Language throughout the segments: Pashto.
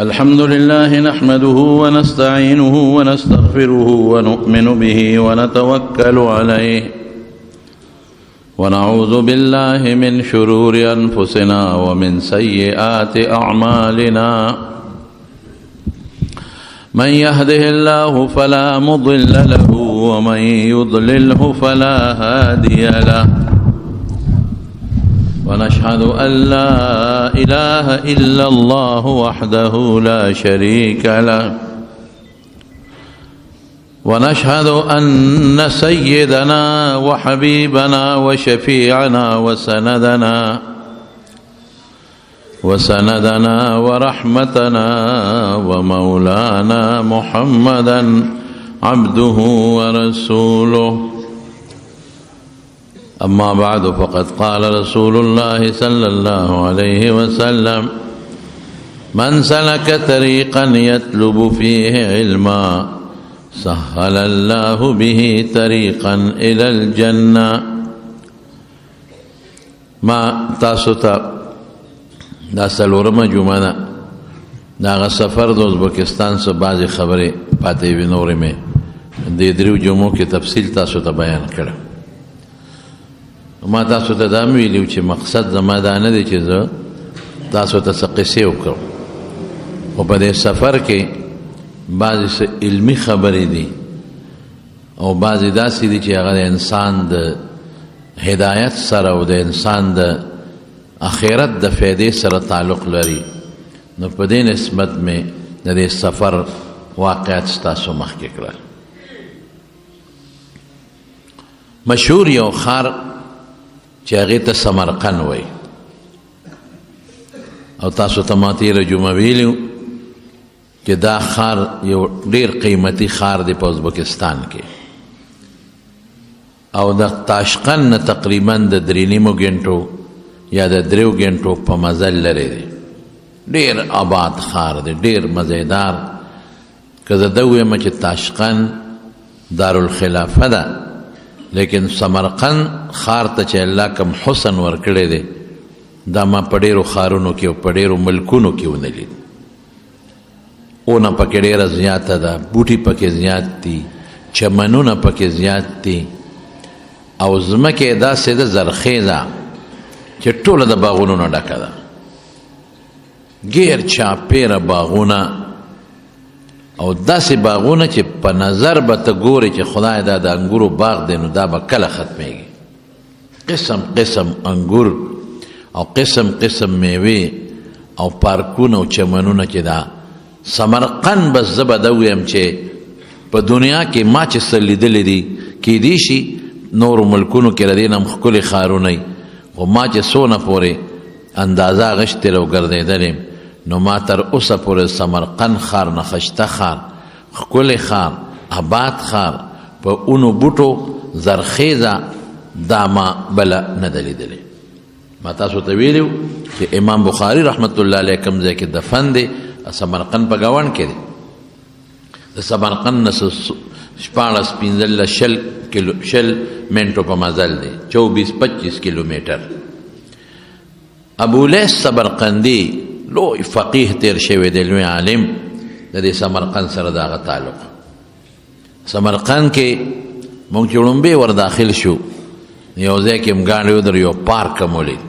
الحمد لله نحمده ونستعينه ونستغفره ونؤمن به ونتوكل عليه ونعوذ بالله من شرور أنفسنا ومن سيئات أعمالنا من يهده الله فلا مضل له ومن يضلله فلا هادي له ونشهد أن لا إله إلا الله وحده لا شريك له ونشهد أن سيدنا وحبيبنا وشفيعنا وسندنا ورحمتنا ومولانا محمدا عبده ورسوله. أما بعد فقد قال رسول الله صلى الله عليه وسلم من سلك طريقا يطلب فيه علما سهل الله به طريقا إلى الجنة. ما تاسوتا دا سلورم جمعه دا سفر د ازبکستان سے بعضی خبریں پاتے وی نور میں دې دریو جمعو کې تفصیل تاسو ته بیان کړم. ما تاسو ته دا ویلو چې مقصد زما دا نه دی چې زه تاسو ته څه قصې وکړم، خو په دې سفر کې بعضې څه علمي خبرې دي او بعضې داسې دي چې هغه د انسان د هدایت سره او د انسان د آخرت د فایدې سره تعلق لري. نو په دې نسبت مې د دې سفر واقعات ستاسو مخکې کړل. مشهور یو ښار چې هغې ته سمرقند وایي او تاسو ته ما تېره جمعه ویلي چې دا ښار یو ډېر قیمتي ښار دی په ازبکستان کې او د تاشقند نه تقریبا د 3.5 غنټو یا د 3 غنټو په مزل لرې دی. ډېر آباد ښار دی، ډېر مزیدار. که زه ده ویم چې تاشقند دارالخلافه ده، لیکن سمرقند ښار ته چې الله کم حسن ورکړی دی دا ما په ډېرو ښارونو کې او په ډېرو ملکونو کې ونه لید. اونه پکې ډېره زیاته ده، بوټي پکې زیات دي، چمنونه پکې زیات دي او ځمکه یې داسې ده زرخیزه چې ټوله د باغونو نه ډکه ده. ګیر چاپېره باغونه او داسې باغونه چې په نظر به ته ګورې چې خدای دا د انګورو باغ دی نو دا به کله ختمیږي. قسم قسم انګور او قسم قسم میوې او پارکونه او چمنونه چې دا سمرقند بس زه به ده ویم چې په دنیا کې ما چې څه لیدلی دي کیدی شي نورو ملکونو کې د دې نه هم ښکلي ښارونه وي، خو ما چې څونه پورې اندازه اخیستې او ګرځېدلی نو ما تر اوسه پورې سمرقند ښار نخښته ښار، ښکلی ښار، آباد ښار، په اونو بوټو زرخیزه دا ما بله نه ده لیدلې. ما تاسو ته ویلي چې امام بخاري رحمت الله علیه کوم ځای کې دفن دی سمرقند په ګاونډ کې دی. د سمرقند نه 14-15 منټو په مزل دی، 24-25 کیلومیټر. ابو لیث سمرقندي لوی فقیه تیر شوی دی، لوی عالم، د دې سمرقند سره د هغه تعلق. سمرقند کې موږ چې لومبې ور داخل شو یو ځای کې م ګاڼې ودرو، یو پارک هم ولید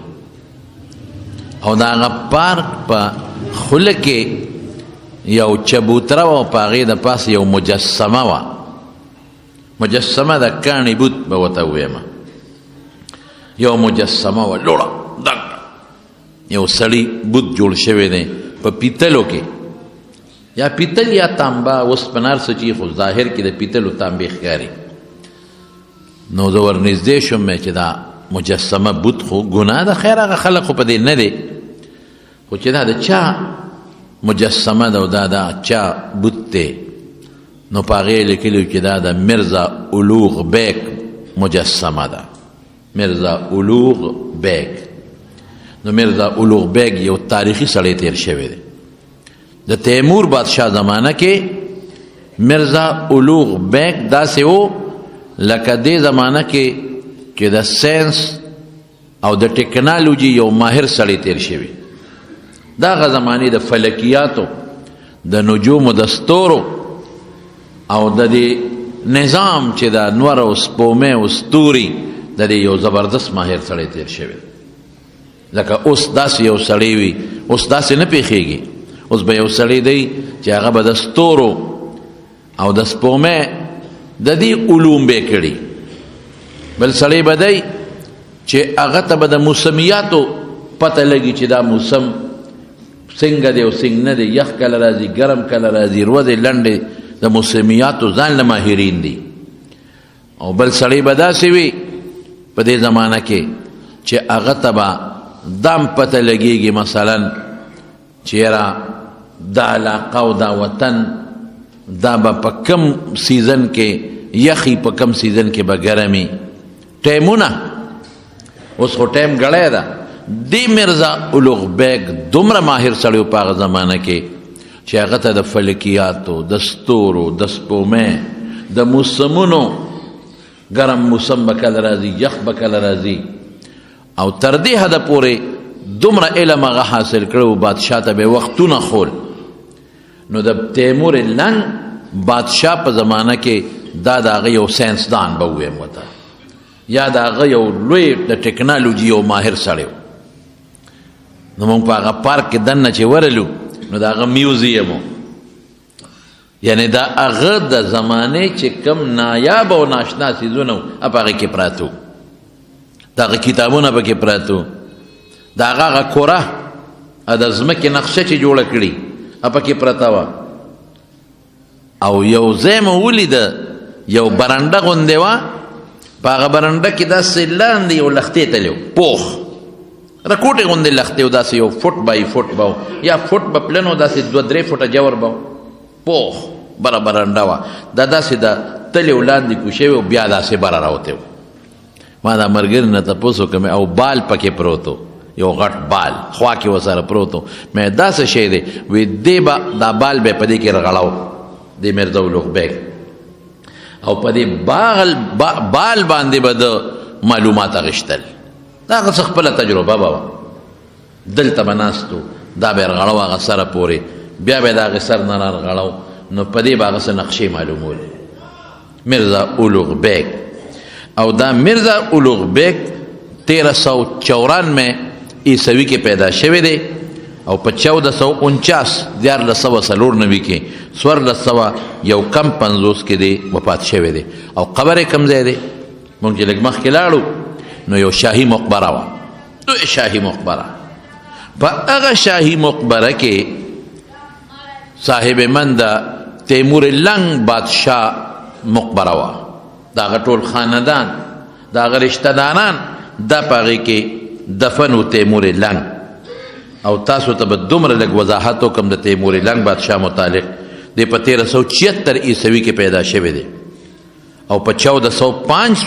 او د هغه پارک په خوله کې یو چبوتره وه او په هغې د پاسه یو مجسمه وه، مجسمه د کاڼي بوت به ورته وویمه، یو مجسمه وه لوړه دنګه، یو سړي بوت جوړ شوی دی په پیتلو کې، یا پیتل یا تانبه، اوسپنه هر څه چې خو ظاهر کې د پیتلو تانبې ښکاري. نو زه ورنږدې شوم چې دا مجسمه بوت خو ګناه ده، خیر هغه خلک خو په دې نه دی، خو چې دا د چا مجسمه ده او دا د چا بوت دی نو په هغې لیکلي چې دا د مرزا اولوغ بیک مجسمه ده. مرزا اولوغ بیک. نو مرزا اولوغ بیگ یو تاریخی سړی تیر شوی دی. د تیمور بادشاہ زمانه کې مرزا اولوغ بیگ داسې و لکه دې زمانه کې چې د ساینس او د ټیکنالوژي یو ماهر سړی تیر شوی. دا غ زمانه د فلکیاتو د نجوم د ستورو او د دې نظام چې د انور او سپومې او ستوري د دې یو زبردست ماهر سړی تیر شوی لکه اوس داسې یو سړی وي اوس داسې نه پیښیږي اوس به یو سړی دی چې هغه به د ستورو او د سپومې د دې علوم به کړي بل سړی به دی چې هغه ته به د موسمیاتو پته لګي چې دا موسم څنګه دی او څنګه نه دی یخ کله راځي ګرم کله راځي ورځې لنډې د موسمیاتو ځان له ماهرین دي او بل سړی به داسې وي په دې زمانه کې چې هغه ته به دام پته لګېږي مثلا چې یاره دا علاقه او دا وطن دا به په کم سیزن کې یخي په کم سیزن کې به ګرمي ټایمونه اوس خو ټایم ګړی ده دی مرزا اولوغ بیگ دومره ماهر سړی په هغه زمانه کې چې هغه ته د فلکیاتو د ستورو د سپومې د موسمونو ګرم موسم به کله راځي یخ به کله راځي او تر دې حده پورې دومره علم هغه حاصل کړی بادشاه ته به وختونه خول نو د تیمور لنګ بادشاه په زمانه کې دا د هغه یو ساینسدان به وویم ورته یا د هغه یو لوی د ټکنالوژي یو ماهر سړی نو موږ په هغه پارک کې دننه چې ورلو نو د هغه میوزیم یعنی دا هغه د زمانې چې کم نایاب او ناشنا څیزونه وو په هغې کې پراته وو د هغه کتابونه پکې پراته وو د هغه کوره د ځمکې نقشه چې جوړه کړي پکې پرته وه او یو ځای مو ولیده یو برنډه غوندې وه په هغه برنډه کې داسې لاندې یو لښتې تللی و پوخ رکوټې غوندې لښتې و داسې یو فوټ بای فوټ به یا فوټ به پلن و داسې 2-3 فوټه جور به پوخ بره برنډه وه دا داسې د تلې و لاندې کوشوي و بیا داسې بره راوتی و ما دا ملګري نه تپوس وکړم او بال پکې پروت و یو غټ بال خوا کې ورسره پروت و مې دا څه شی دی وی دې به دا بال به په دې کې رغړاو د میرزا اولوغ بیګ او په دې بال باندې به د معلومات اخیستل دا هغه څه خپله تجربه به وه دلته به ناست و دا به یې رغړاو هغه سره پورې بیا به یې د هغې سر نه را رغړاو نو په دې به هغه څه نقشې معلومولې میرزا اولوغ بیګ او دا میرزا اولوغ بیګ 1394 عیسوي کې پیدا شوی دی او په 1449 کې 1450 کې دی وفات شوی دی او قبر یې کوم ځای دی مونږ چې لږ مخکې لاړو نو یو شاهي مقبره وه لوی شاهي مقبره په هغه شاهي مقبره کې صاحب من د تیمور لنګ بادشاه مقبره وه د هغه ټول خاندان د هغه رشته داران دا په هغې کې دفن و تیمور لنګ او تاسو ته به دومره لږ وضاحت وکړم د تیمور لنګ بادشاه متعلق دی په 1376 عیسوي کې پیدا شوی دی او په 1405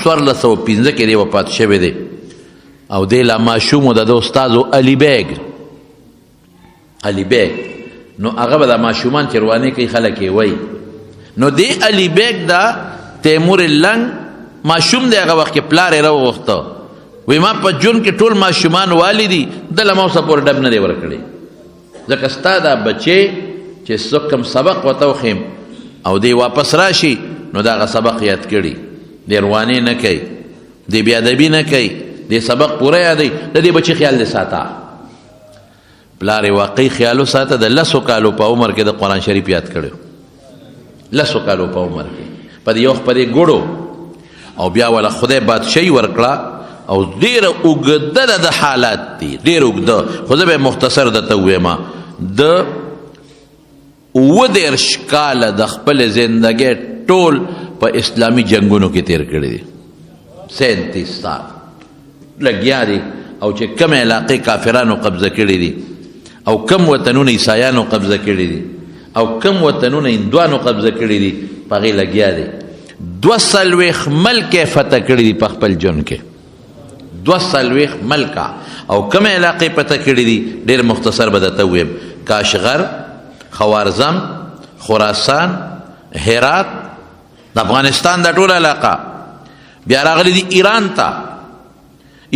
کې دی وفات شوی دی او دی لا ماشوم و د استازو علي بیګ نو هغه به د ماشومان چې روانې کوي خلک یې وایي نو دی علي بیګ دا تیمور لنګ ماشوم دی هغه وخت کې پلار یې راوغوښته وی ما په جون کې ټول ماشومان والی دي دله ما اوسه پورې ډب نه دی ورکړی ځکه ستا دا بچې چې څوک کوم سبق ورته وښیم او دی واپس راشي نو د هغه سبق یاد کړي دی روانې نه کوي دی بېادبي نه کوي دی سبق پوره یادوي د دې بچي خیال دی ساته پلار یې واقعي خیال وساته د 10 کالو په عمر کې د قرآن شریف یاد کړی 10 کالو په عمر کې په دې وخت په دې ګوړو او بیا ولا خدای بادشاهي ورکړه او ډېره اوږده د حالات دي ډېر اوږده خو زه به مختصر درته ووایم د 29 کاله د خپل زندګۍ ټول په اسلامي جنګونو کې تیر کړي دي 37 سال لګیا دي او چې کم علاقې کافرانو قبضه کړي دي او کم وطنونه عیسایانو قبضه کړي دي او کم وطنونه هندوانو قبضه کړي دي په هغې لګیا دي 240 ملکې فتح کړي دي په خپل ژوند کې 240 ملکه او کم علاقې پته کړي دي ډېر مختصر به درته ووایم کاشغر خوارزم خراسان هرات د افغانستان دا ټوله علاقه بیا راغلی دي ایران ته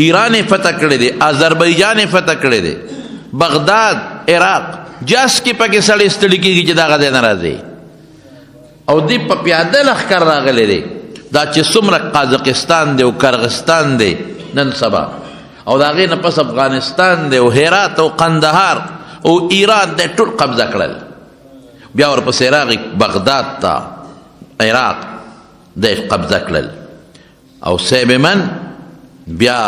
ایران یې فتح کړی دی آذربایجان یې فتح کړی دی بغداد عراق جاس کې پکې سړی ستړي کېږي چې دغه ځای نه راځي او دی په پیاده لښکر راغلی دی دا چې څومره قازقستان دی او کرغستان دی نن سبا او د هغې نه پس افغانستان دی او هرات او قندهار او ایران دی ټول قبضه کړل بیا ورپسې راغی بغداد ته عراق دی قبضه کړل او سیبمن بیا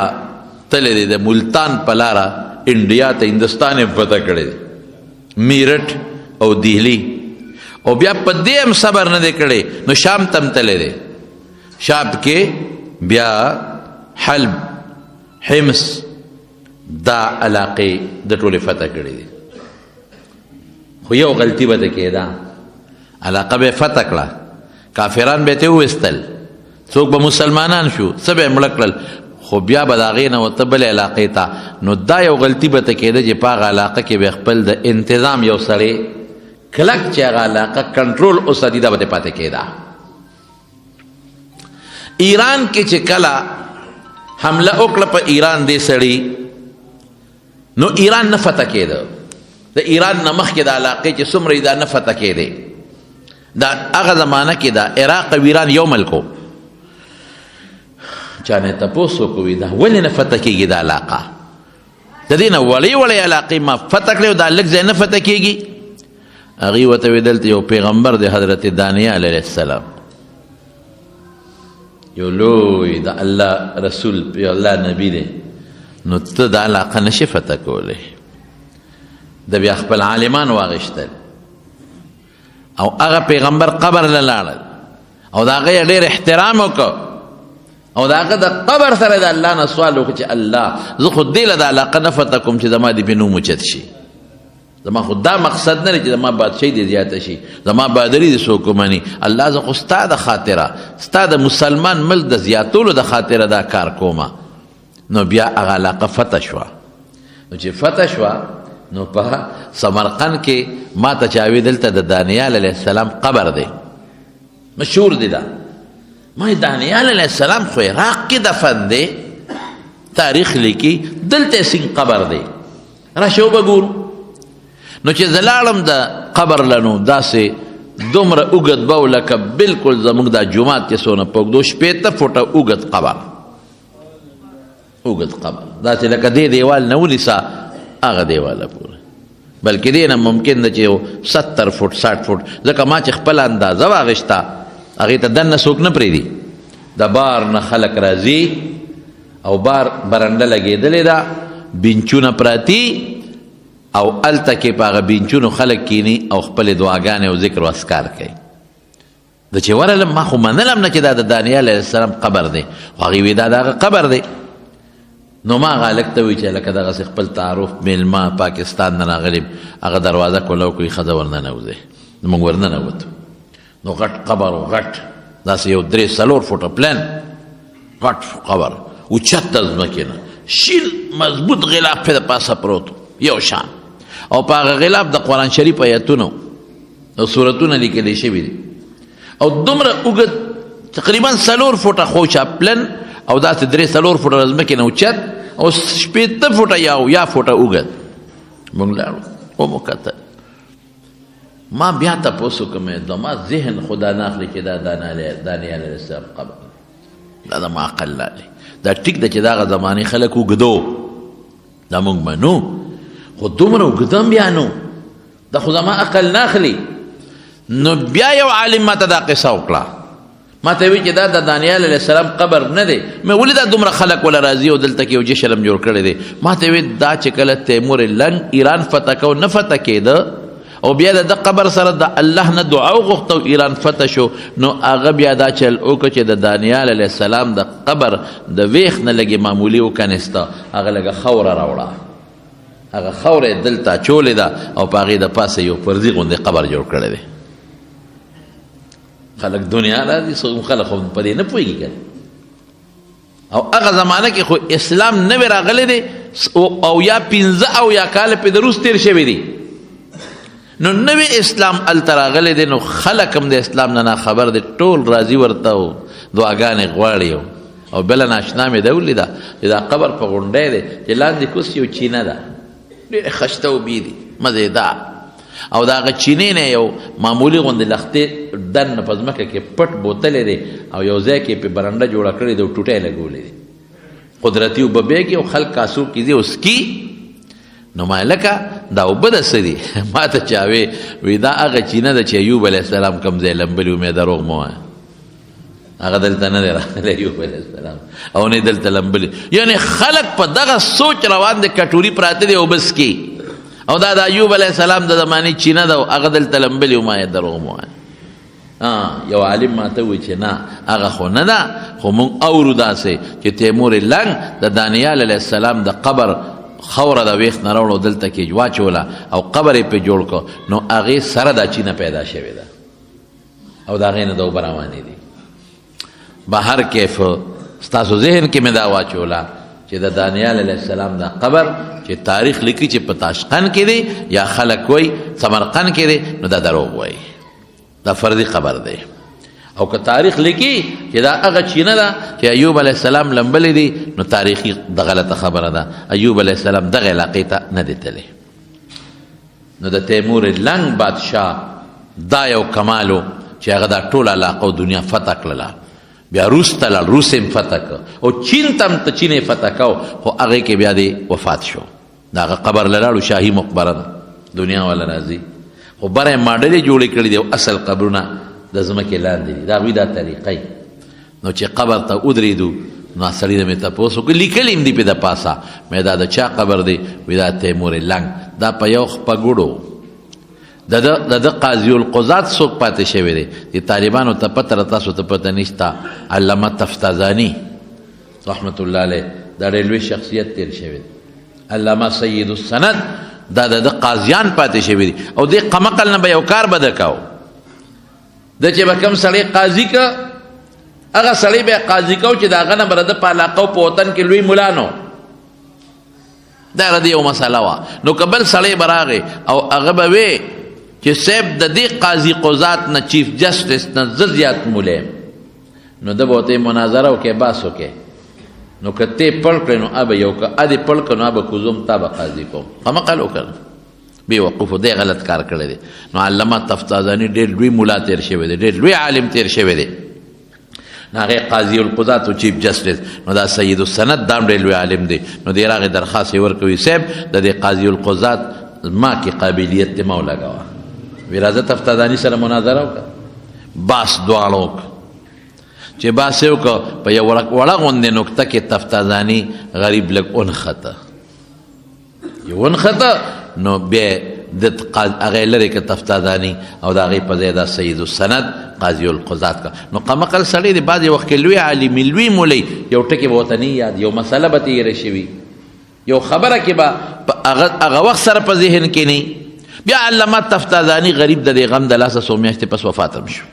تللی دی د ملتان په لاره انډیا ته هندوستان یې فتح کړی دی میرټ او دهلی او بیا په دې هم صبر نه دی کړی نو شام ته هم تللی دی شام کې بیا حلب حمص دا علاقې د ټولې فتح کړی دی خو یو غلطي به ته کېده علاقه به فتح کړه کافران به ته وویستل څوک به مسلمانان شو څه به یې مړه کړل خو بیا به د هغې نه ورته بلې علاقې ته نو دا یو غلطي به ته کېده چې په هغه علاقه کې به خپل د انتظام یو سړی کلک چې هغه علاقه کنټرول وساتي دا به ته پاتې کېده ایران کې چې کله حمله وکړه په ایران دې سړي نو ایران نه فتح کېده د ایران نه مخکې د علاقې چې څومره دا نه فتح کېدې دا هغه زمانه کې دا عراق او ایران یو ملکو چا نه تپوس وکړي دا ولې نه فتح کېږي دا علاقه د دې نه وړې وړې علاقې ما فتح کړې او دا لږ ځای نه فتح کېږي هغې ورته ویل دلته یو پیغمبر دی حضرت دانیال علیه السلام یو لوی د الله رسول یو الله نبی دی نو ته دا علاقه نشي فتح کولی د بیا خپل عالمان واغشتل او هغه پیغمبر قبر له لاړل او د هغه یې ډېر احترام وکړ او د هغه د قبر سره د الله نه سوال وکړو چې الله زه خو دې له د علاقه نه فتح کوم چې زما دې پې نوم اوچت شي زما خو دا مقصد نه دی چې زما بادشاهي دې زیاته شي زما بهادري دې څوک ومني الله زه خو ستا د خاطره ستا د مسلمان ملک د زیاتولو د خاطره دا کار کومه نو بیا هغه علاقه فتح شوه نو چې فتح شوه نو په سمرقند کې ما ته چا وی دلته د دانیال علیه السلام قبر دی مشهور دی دا ما دانیال علیه السلام خو عراق کې دفن دی تاریخ لیکي دلته سین قبر دی راشه وګورو نو چې زه لاړم د قبر لنو داسې دومره اوږد به و لکه بلکل زموږ دا جومات چې څونه په اوږدو شپېته فوټه اوږد قبر اوږد قبر داسې لکه دې دیوال نه ونیسه هغه دیواله پورې بلکې دې نه ممکن ده چې یو 70 فوټ 60 فوټ ځکه ما چې خپله اندازه واغېسته هغې ته دننه څوک نه پرېږدي د بار نه خلک راځي او بار برنډه لګېدلې ده بینچونه پراتي او هلته کې په هغه بینچونو خلک کینی او خپلې دعاګانې او ذکر و اذکار کوي د چې ورغلم ما خو منلم نه چې دا د دانیال علیه السلام قبر دی خو هغې وی دا د هغه قبر دی نو ما هغه هلک ته وایي چې هلکه دغسې خپل تعارف میلمه پاکستان نه راغلي هغه دروازه کوله وکړي ښځه ورننوځئ موږ ورننوتو نو غټ قبر و غټ داسې یو 3-4 فوټه پلن غټ قبر اوچت د ځمکې نه شین مضبوط غلاف پې د پاسه پروت یو شان او په هغه غلاف د قرآن شریف ایتونه او سورتونه لیکلی شوي دي او دومره اوږد تقریبا 4 فوټه خوچه پلن او داسې 3-4 فوټه د ځمکې نه اوچت او 15 فوټه یا فوټه اوږد موږ لاړو ومو کتل ما بیا تپوس وکړم زما ذهن خدا نه اخلي چې دا دانیال علیه السلام قبر دا زما عقل لالي دا ټیک ده چې دغه زمانې خلک اوږدو دا موږ منو خو دومره اوږده هم بیا نو دا خو زما عقل نه اخلي نو بیا یو عالم ما ته دا قصه وکړه ما ته وی چې دا د دانیال علیه السلام قبر نه دی مې ولې دا دومره خلک ولا راځي او دلته کې یو جشن هم جوړ کړی دی ما ته وی دا چې کله تیمور لنګ ایران فتح کو نه فتح کېده او بیا د قبر سره د الله نه دعا وغوښته او ایران فتح شو نو هغه بیا دا چل وکړه چې د دانیال علیه السلام د قبر د ویښ نه لږې معمولي وکنسته هغه لږه خاوره راوړه هغه خاوره یې دلته اچولې ده او په هغې د پاسه یو پردي غوندې قبر جوړ کړی دی خلک دنیا راځي خلک خو په دې نه پوهېږي که او هغه زمانه کې خو اسلام نوی راغلی دی او یا 15 او یا کاله پې د روس تېر شوي دي نو نوی اسلام هلته راغلی دی نو خلک هم د اسلام نه ناخبر دی ټول راځي ورته او دعاګانې غواړي او بله ناشنا مې ده ولیده چې دا قبر په غونډی دی چې لاندې کوس یو چینه ده ډېرې خشته اوبې دي مزیدار. او دا هغه چینې نه یو معمولي غوندې لختې دننه په ځمکه کې پټ بوتلې دی او یو ځای کې پې برنډه جوړه کړې ده او ټوټۍ لګولې دي، قدرتي اوبه بیا کې او خلک کاسو کې دي او سکي. نو ما لکه دا اوبه د څه دي؟ ما ته چا وی دا هغه چینه ده چې ایوب علیه السلام کوم ځای لمبلي و، مې دروغ مه وایه، هغه دلته نه دی راغلی ایوب علیه السلام او نه دلته لمبلي. یعنې خلک په دغه سوچ روان دي، کټوري پراته دي اوبه څکي، او دا د ایوب علیه السلام د زمانې چینه ده او هغه دلته لمبلي و، ما یې دروغ مه وایه. یو عالم ما ته وایي چې نه هغه خو نه ده، خو موږ اورو داسې چې تیمور لنګ د دانیال علیه السلام د قبر خوره د ویښ نه راوړو دلته کې واچوله او قبر یې پې جوړ کړو، نو هغې سره دا چینه پیدا شوې ده او د هغې نه د اوبه روانې دي. بهر کیف ستاسو ذهن کې مې دا واچوله چې د دانیال علیه السلام دا قبر چې تاریخ لیکي چې په تاشقند کې دی یا خلک وایي سمرقند کې دی، نو دا دروغ وایي، دا فردي قبر دی. او که تاریخ لیکي چې دا هغه چینه ده چې ایوب علیه السلام لمبلې دي، نو تاریخي د غلطه خبره ده. ایوب علیه السلام دغه علاقې ته نه دی تللی. نو د تیمور لنګ بادشاه دا یو کمالو چې هغه دا ټوله علاقه او دنیا فتح کړله. بیا روس ته لاړ، روس یې فتح کړ، او چین ته هم ته چین یې فتح کو، خو هغې کې بیا دی وفات شو. د هغه قبر له لاړو، شاهي مقبره ده، دنیا والا راځي، خو بره یې ماډلې جوړې کړي دي او اصل قبرونه د ځمکې لاندې دي، د هغوی دا طریقه. نو چې قبر ته ودرېدو نو سړي نه مې تپوس وکړ، لیکلي هم دي پې د پاسه، مې دا د چا قبر دی؟ وی دا تیمور لنګ، دا په یو خپګوړو د ده قاضي القضات څوک پاتې شوی دی؟ د طالبانو ته پته، تاسو ته پته نشته، علامه تفتازاني رحمت الله علیه دا ډېر لوی شخصیت تیر شوی دی. علامه سید السند دا د قاضیان پاتې شوي دي، او دې قمقل نه به یو کار به ده کو، د چې به کوم سړی قاضي که هغه سړی به قاضي کو چې د هغه نه به د په علاقه او په وطن کې لوی ملا نو، دا د یو مسله وه. نو که بل سړی به راغی او هغه به وی چې صاحب د دې قاضي قضات نه چیف جسټس نه زه زیات مولی یم، نو ده به ورته مناظره وکړې، بحث وکړې. نو که ته پړ کړې نو ابه یو که ادې پړ کړ نو ابه کوزوم تا به قاضي کوم. قمقل وکړ، بې وقوفو، دی غلط کار کړی دی. نو علامه تفتازاني ډېر لوی ملا تیر شوی دی، ډېر لوی عالم تیر شوی دی. نو هغې قاضي القضات او چیف جسټس، نو دا سید السند دا هم ډېر لوی عالم دی. نو دی راغې درخواست یې ورکوي، صاحب د دې قاضي القضات ما کې قابلیت دی، ما ولګوه. وی راځه تفتازاني سره مناظره وکړه، باس دواړه وکړه. چې باس یې وکړه په یو وړه غوندې نکته کې تفتازاني غریب لږ ونښته، یو ونښته، نو بیا د هغې لرې که تفتازاني او د هغې په ځای دا سید السند قاضي القضات کا. نو قمقل سړی دی، بعضې وخت کې لوی عالمي لوی مولی، یو ټکې به ورته نه یاد، یو مسله به تېره شوي، یو خبره کې به هغه وخت سره په ذهن کې نه. بیا علامه تفتازاني غریب د دې غم د لاسه څو میاشتې پس وفات هم شو.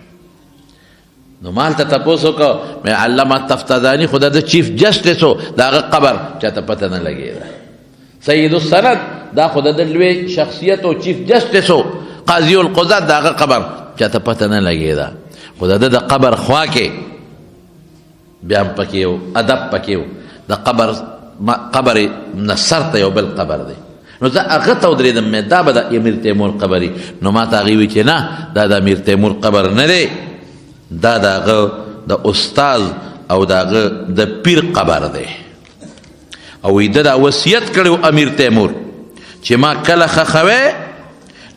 نو ما هلته تپوس وکړه، علامه تفتازاني خو د چیف جسټس و، د هغه قبر چاته پته نه لګېده. سید السند دا خو د لوی شخصیت او چیف جسټس و، قاضي القضات د هغه قبر چاته پته نه لګېده. خو د ده د قبر خوا کې بیا هم پکې یو ادب پکې و، د قبر نه سر ته یو بل قبر دی. نو زه هغه ته ودرېدم، مې دا به د امیر تیمور قبر وي. نو ما ته هغې وي چې نه، دا د امیر تیمور قبر نه دی، دا د هغه د استاذ او د هغه د پیر قبر دی. او وی ده دا وصیت کړی امیر تیمور چې ما کله خښوی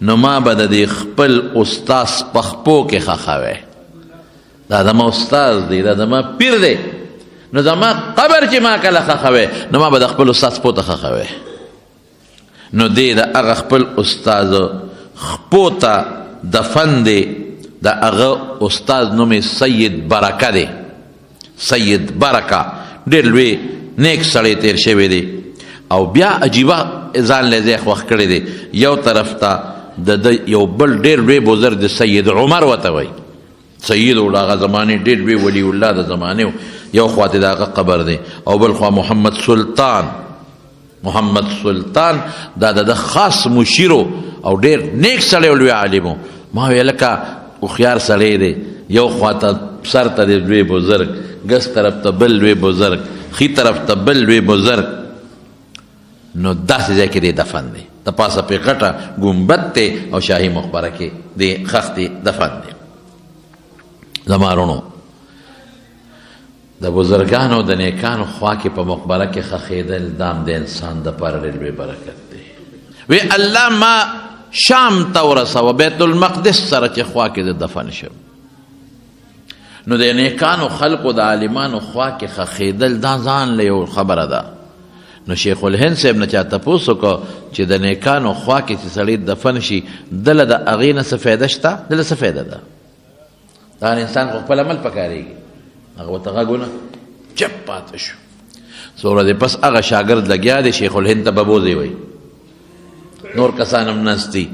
نو ما به د دې خپل استاذ په خپو کې خښوی، دا زما استاذ دی، دا زما پیر دی، نو زما قبر چې ما کله خښوی نو ما به د خپل استاذ خپو ته خښوی. نو دی د هغه خپل استاذ خپو ته دفن دی، د هغه استاذ نوم یې سید برکه دی، سید برکه، ډېر لوی نیک سړی تیر شوی دی. او بیا عجیبه ځان له ځای خوښ کړی دی. یو طرف ته د یو بل ډېر لوی بزرګ د سید عمر ورته وایي، سید و د هغه زمانې ډېر لوی ولی الله د زمانې و، یو خوا ته د هغه قبر دی، او بل خوا محمد سلطان، محمد سلطان دا د خاص مشیرو او ډېر نیک سړی او لوی عالم و. ما ویل لکه هوښیار سړی دی، یو خوا ته سر ته د لوی بزرګ، ګس طرف ته بل لوی بزرګ، خی طرف ته بل لوی بزرګ. نو داسې ځای کې دی دفن دی. د پاسه پې غټه ګنبد دی او شاهي مقبره کې د خښ دی دفن دی. زما وروڼو د بزرګانو د نیکانو خوا کې په مقبره کې خښېدل دام د انسان دپاره ډېر بې برکت دی. وی الله ما شام ته ورسوه بیت المقدس سره چې خوا کې د دفن شم. نو د نیکانو خلقو د عالمانو خوا کې خښېدل دا ځان له یو خبره ده. نو شیخ الهند صاحب نه چا تپوس وکړه چې د نیکانو خوا کې چې سړی دفن شي دله د هغې نه څه فایده شته؟ دله څه فایده ده؟ دا انسان خو خپل عمل پکارېږي. هغه ورته غږ ونه چپ پاته شو. څو ورځې پس هغه شاګرد لګیا دی شیخ الهند ته ببوزی وایي. نور کسان هم ناست دي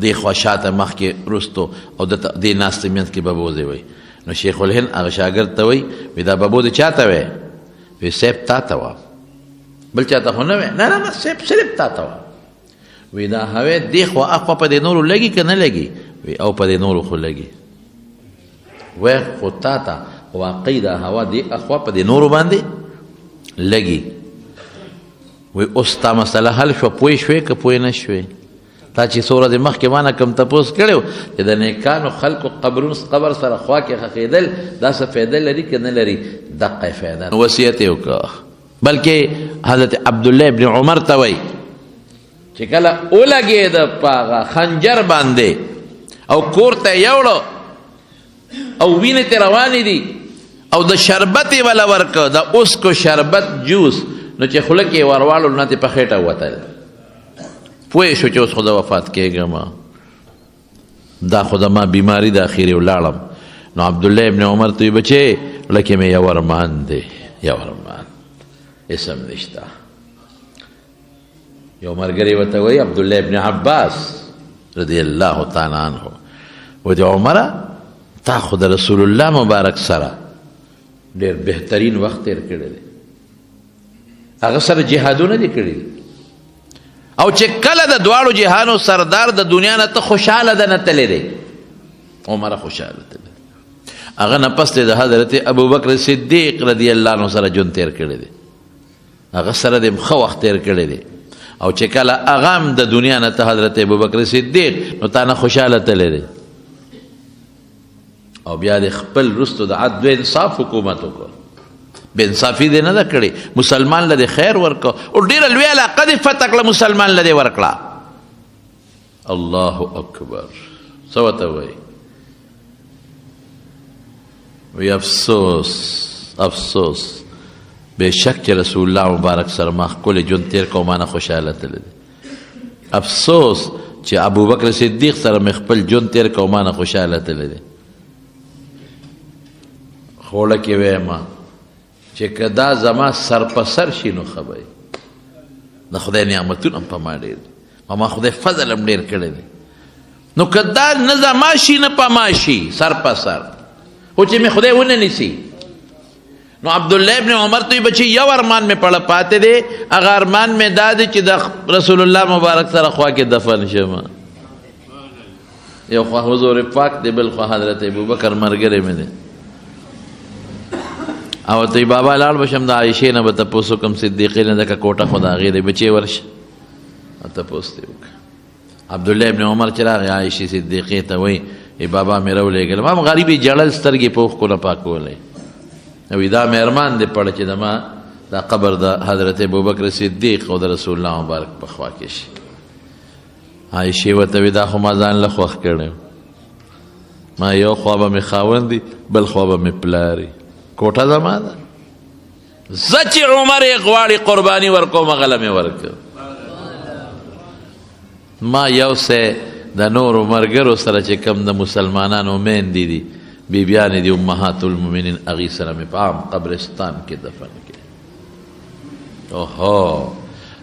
دې خوا شاته مخکې رستو او دې ناستې منځ کې ببوزی وایي. نو شیخ الهند هغه شاګرد ته وایي وی دا ببوزی چا ته وایي؟ وی صاحب تا ته وه، بل چاته خو نه وی. نه نه صاحب صرف تا ته وه. وی دا هوی دې خوا اخوا په دې نورو لګي که نه لګي؟ وی او په دې نورو خو لګي. وی خو تا ته واقعي دا هوا دې اخوا په دې نورو باندې لګي. وی اوس تا مسله حل شوه، پوه شوې که پوه نه شوې؟ تا چې څو ورځې مخکې مانه کوم تپوس کړی و چې د نیکانو خلکو قبر سره خوا کې خښېدل دا څه فایده لري که نه لري؟ دقه یې فایده. وصیت یې وکړه. بلکې حضرت عبدالله ابن عمر ته وایي چې کله ولګېده په هغه خنجر باندې او کور ته یې یوړه او وینې ترې روانې دي او د شربت یې وله ورکه د اوسکو شربت جوس، نو چې خوله کې یې ورواړو نه ترې په خېټه ووتل. پوه شو چې اوس خو زه وفات کېږم، دا خو زما بیماري د اخرې ولاړم. نو عبدالله ابن عمر ته وایي بچې لکې مې یو ارمان دی، یو ارمان اسم نشته. یو ملګری ورته وایي عبدالله ابن عباس رضی الله تعالی عنه وایي عمره تا خو د رسول الله مبارک سره ډېر بهترین وخت تېر کړی دی، هغه سره جهادونه دې کړي دي او چې کله د دواړو جهانو سردار د دنیا نه ته خوشحاله ده نه تللی دی. عمره خوشحاله تللی هغه نه پس د حضرت ابوبکر صدیق رضی الله عنه سره ژوند تېر کړی دی، هغه سره دې ښه وخت تېر کړی دی. او چې کله هغه هم د دنیا نه ته حضرت ابوبکر صدیق نو تا نه خوشحاله تللی دی. او بیا د خپل رستو د عدل و انصاف حکومت وکړ. بې انصافي دې نه ده کړې، مسلمان له دې خیر ورکړه او ډېره لوی علاقه دې فتح کړه مسلمان له دې ورکړه. الله اکبر. څه ورته وایي؟ وی افسوس افسوس بېشک چې رسول الله مبارک سره ما ښکلی ژوند تېر کړ او ما نه خوشحاله تللی دی. افسوس چې ابوبکر صدیق سره مې خپل ژوند تېر کړ او ما نه خوشحاله تللی دی. خوله کې ویم چې که دا زما سر په سر شي نو ښه به د خدای نعمتونه هم په ما ډېر دي، ما خدای فضل هم ډېر کړی دی. نو که دا نه زما شي نه په ما شي سر په سر، خو چې مې خدای ونه نیسي. نو عبدالله ابن عمر ته بچي یو ارمان مې پړه پاتې دی، هغه ارمان مې دا دی چې د رسول الله مبارک سره خوا کې دفن شم. یو خوا حضور پاک دی، بل خوا حضرت ابوبکر مرګری مې دی. او ته بابا لاړ بشم د عایشې نه به تپوس وکړم صدیقې نه ځکه کوټه خو د هغې دی، بچې ورشه تپوس دې وکړه. عبدالله ابن عمر چې راغی عایشې صدیقې ته وایي ای بابا مې راولېږل، ما هم غریبې ژړل سترګې په اوښکو نه پاکولی. وی دا مې ارمان دی پړه چې زما دا قبر د حضرت ابوبکر صدیق او د رسول الله مبارک په خوا کې شي. عایشې ورته وی دا خو ما ځان له خوښ کړی، ما یو خوا به مې خاوند دی بل خوا به مې پلاري، کوټه زما ده. زه چې عمر یې غواړي قرباني ورکوم هغه له مې ورکړه. ما یو څه د نورو ملګرو سره چې کوم د مسلمانانو میندې دي بیبیانې دي امهات المؤمنین هغې سره مې په عام قبرستان کې دفن کړي. اوهو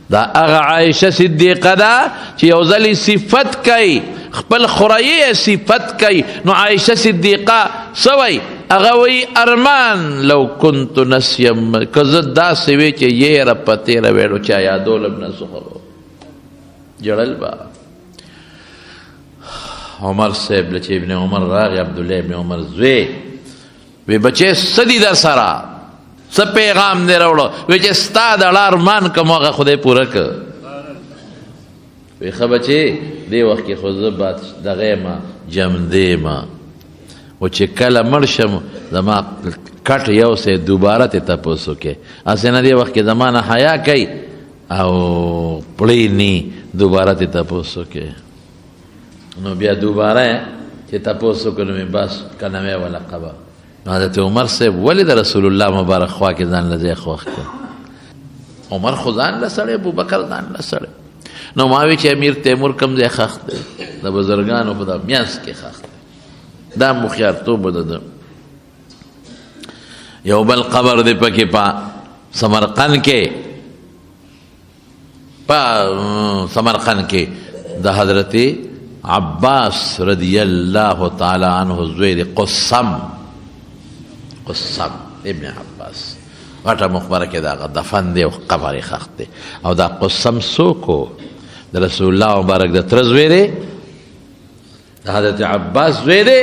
دا هغه عایشه صدیقه ده چې یو ځلې صفت کوي خپل خورایي صفت کوي. نو عایشه صدیقه څه وایي؟ هغه وایي ارمان لو کنت نسیم، که زه داسې وی چې یېره په تېره ویړو چا یادولم نه څه خبر جړل به. عمر صاحب له چې ابن عمر راغی، عبدالله ابن عمر زوی وی بچې څه دي در سره، څه پیغام دې راوړو؟ وی چې ستا د اړه ارمان کوم هغه خدای پوره که. وی ښه بچې دې وخت کې خو زه دغه یم جمدې یم و چې کله مړ شم زما کټ یو سې دوباره ته تپوس وکړې هسې نه دې وخت کې زما نه حیا کوي او پړی نی دوباره ته تپوس وکړې نو بیا دوباره چې تپوس وکړو مې بس که نوی ولقبه نو حضرت عمر صاحب ولې د رسول الله مبارک خوا کې ځان له ځای خوښ کړ عمر خو ځان له سړی ابوبکر ځان له سړی نو ما وی چې امیر تیمور کوم ځای ښخ دی د بزرګانو په دا میانځ کې ښخ دی دا مخیارتوب د یو بل قبر دی پکې په سمرقند کې په سمرقند کې د حضرت عباس رضی الله تعالی عنہ زوی دی قسم ابن عباس غټه مخبره کې دا دفن دی او قبر یې ښخ دی او دا قسم څوک و د رسول الله مبارک د تره زوی دی د حضرت عباس زوی دی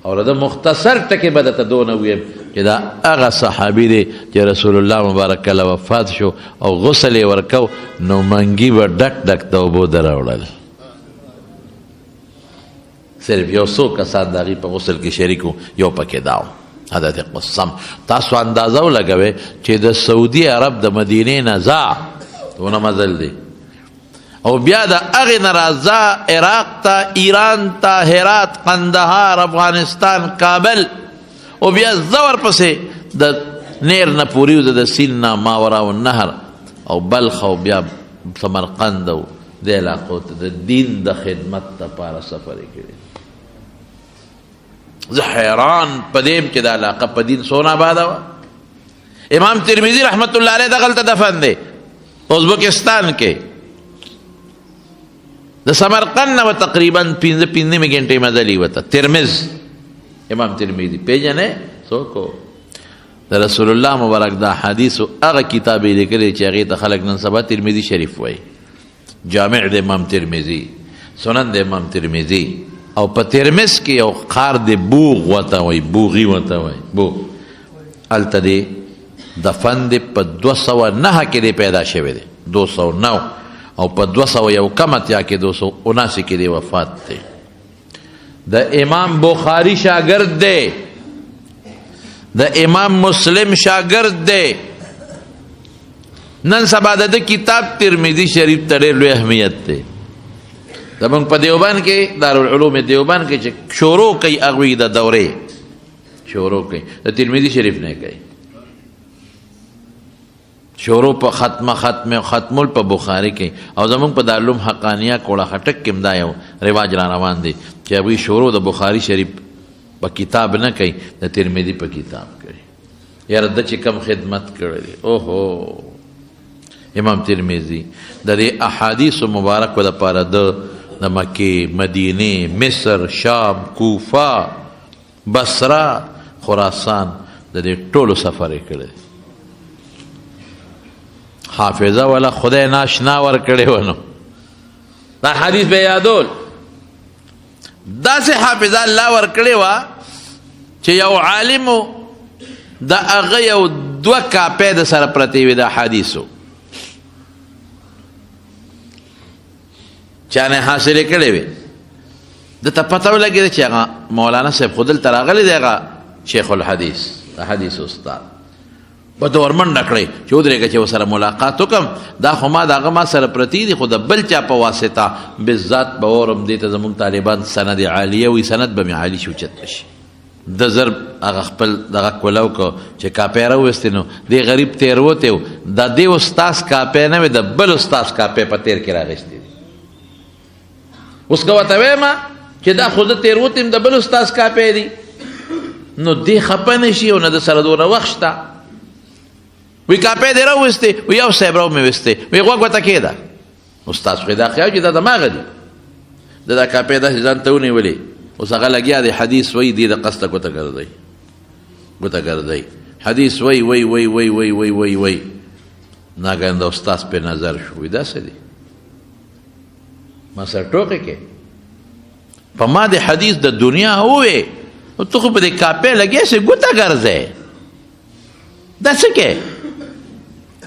او د مختصر ټکې به درته دونه ویم چې دا هغه صحابي دی چې رسول الله مبارک کله وفات شو او غسل یې ورکو نو منګي به ډک ډک د اوبو د راوړل صرف یو څو کسان د هغې په غسل کې شریک و یو پکې دا و حضرت قسم تاسو اندازه ولګوئ چې د سعودي عرب د مدینې نه ځه دونه مزل دی او بیا د هغې نه راځه عراق ته ایران ته هرات قندهار افغانستان کابل او بیا زه ورپسې د نیر نه پوري و د سیند نه ماوراء النهر او بلخ او بیا سمرقند او دې علاقو ته د دین د خدمت دپاره سفر یې کړی زه حیران په دې چې دا علاقه په دین څونه آباده وه امام ترمذي رحمت الله علیه دغلته دفن دی ازبکستان کې د سمرقند نه به تقریبا پنځه ګنټې مزلي وته ترمذ امام ترمذي پیژنې څوک د رسول الله مبارک دا حدیث هغه کتاب یې لیکلی چې هغې ته خلک نن سبا ترمذي شریف وایي جامع د امام ترمذي سنن د امام ترمذي او په ترمذ کې یو ښار دی بوغ ورته وایي بوغي ورته وایي بوغ هلته دی دفن دی په 209 کې دی پیدا شوی دی 209 او په 201 اتیا کې 279 کې دی وفات دی د امام بخاری شاگرد دی د امام مسلم شاگرد دی نن سبا د کتاب ترمذی شریف ته ډېر لوی اهمیت دی زمونږ په دیوبند کې دارالعلوم دیوبند کې چې شروع کوي هغوی د دورې شروع کوي د ترمذی شریف نه کوي شروع په ختمول په بخاری کوي او زمونږ په دارالعلوم حقانیه کوړه خټک کې هم دا یو رواج را روان دی چې هغوی شروع د بخاری شریف په کتاب نه کوي د ترمذی په کتاب کوي یاره ده چې کم خدمت کړی دی اوهو امام ترمذی د دې احادیثو مبارکو دپاره د مکې مدینې مصر شام کوفه بصره خراسان د دې ټولو سفر یې کړی حافظه والا خدای ناشنا ورکړی و نو دا حدیث به یادول داسې حافظه الله ورکړې وه چې یو عالمو د هغه یو 2 کاپۍ د سره پرتې وې د حدیثو چا نه حاصلې کړې وې ده ته پته ولګېده چې هغه مولانا صاحب خو دلته راغلی دی هغه شیخ الحدیث د حدیث استاد به ده ورمنډه کړئ چې ودرېږه چې ورسره ملاقات وکړم دا خو ما د هغه ما سره پرتې دي خو د بل چا په واسطه بالذات به اورم دې ته زموږ طالبان سند عالیه وي سند به مې عالي شي اوچت بشي د زر هغه خپل دغه کولو کو چې کاپۍ راوستې نو دې غریب تېروتی و د دې استاذ کاپۍ نه وې د بل استاذ کاپۍ په تېر کې راغېستې دي اوس که ورته وایم چې دا خو زه تېروتی یم د بل استاذ کاپۍ دي نو دې خفه نه شي او نه د سره دونه وخت شته وی کاپۍ دې راوستې وی یو صاحب راومې وستې وی غوږ ورته کېده استاد خو یې دا خیال چې دا دماغه دي د دا کاپۍ داسې ځان ته ونیولې اوس هغه لګیا دی حدیث وایي دې د قصده ګوته ګرځئ حدیث وایي وایي وایي وایي وایي وایي وایي وایي ناګهان د استاد پې نظر شو وی داسې دی ما سره ټوکې کې په ما د حدیث د دنیا ووې نو ته خو په دې کاپۍ لګیا سې ګوته ګرځئ دا څه کې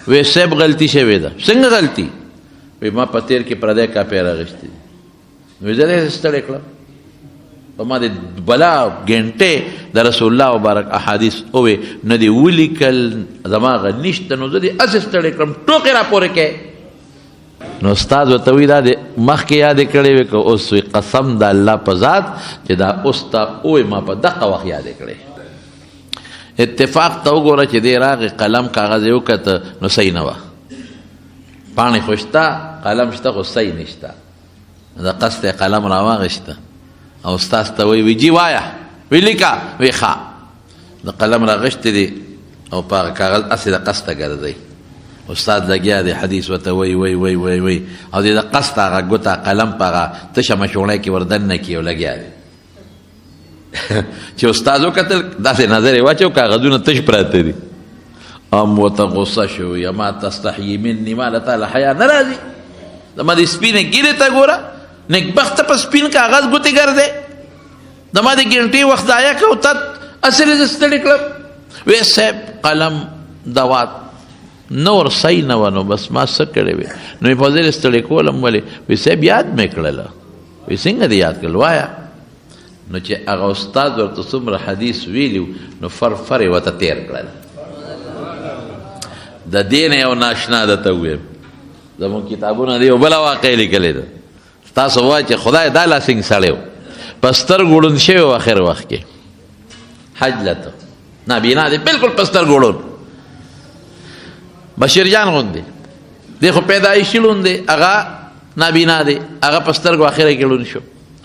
وی صاحب غلطي شوې ده څنګه غلطي وی ما په تیر کې پردی کاپی راغشتي وی زه دې ستړی کړم په ما د بلا ګنټې د رسول الله مبارک احادیث اوې نه دې ولیکل زما غ نشته نو زه دې هسې ستړی کړم ټوکې را پورې کې نو استاد ورته وایي دا د مخکې یادې کړې وې که اوس وي قسم د الله په ذات چې دا اوس تا اوې ما په دغه وخت یادې کړې اتفاق ته وګوره چې دې راغې قلم کاغذ یې وکته نو صحیح نه وه پاڼې خو شته قلم شته خو صحیح نشته د قصد قلم راواغېسته او استاد ته وی جی وایه وی لیکه وی ښه د قلم راغشتې دي او په هغه کاغذ هسې د قصده ګرځئ استاد لګیا دی حدیث ورته وی وی وی وی وی او د قصد هغه ګوته قلم په هغه تشه مشوڼۍ کې وردننه کړي او لګیا دی چې استاد وکتل داسې نظر یې واچو کاغذونه تش پراته دي ام ورته غصه شو یا ما تستحیي مني ما له تعالی حیا نه راځي زما د سپینې ګیرې ته ګوره نیکبخته په سپین کاغذ ګوتې ګرځې زما د ګنټې وخت ضایع که او تا اصل یې زه ستړی کړم وی صاحب قلم دوات نور صحیح نه وه نو بس ما څه کړی وې نو مې په ځای ستړی کولم ولې وی صاحب یاد مې کړله وی څنګه دې یاد کړل وایه نو چې هغه استاد ورته څومره حدیث ویلي نو فر یې ورته تیر کړل د دې نه یو ناشنا درته ووایم زموږ کتابونه دی یو بله واقع لیکلې ده تاسو وایئ چې خدای دا لاسنګ سړی و په سترګو ړوند شوی و اخر وخت کې حج لته نابینا دی بلکل په سترګو ړوند بشیر جان غوندې دی خو پیدایشي ړوند دی هغه نابینا دی هغه په سترګو اخره کې ړوند شو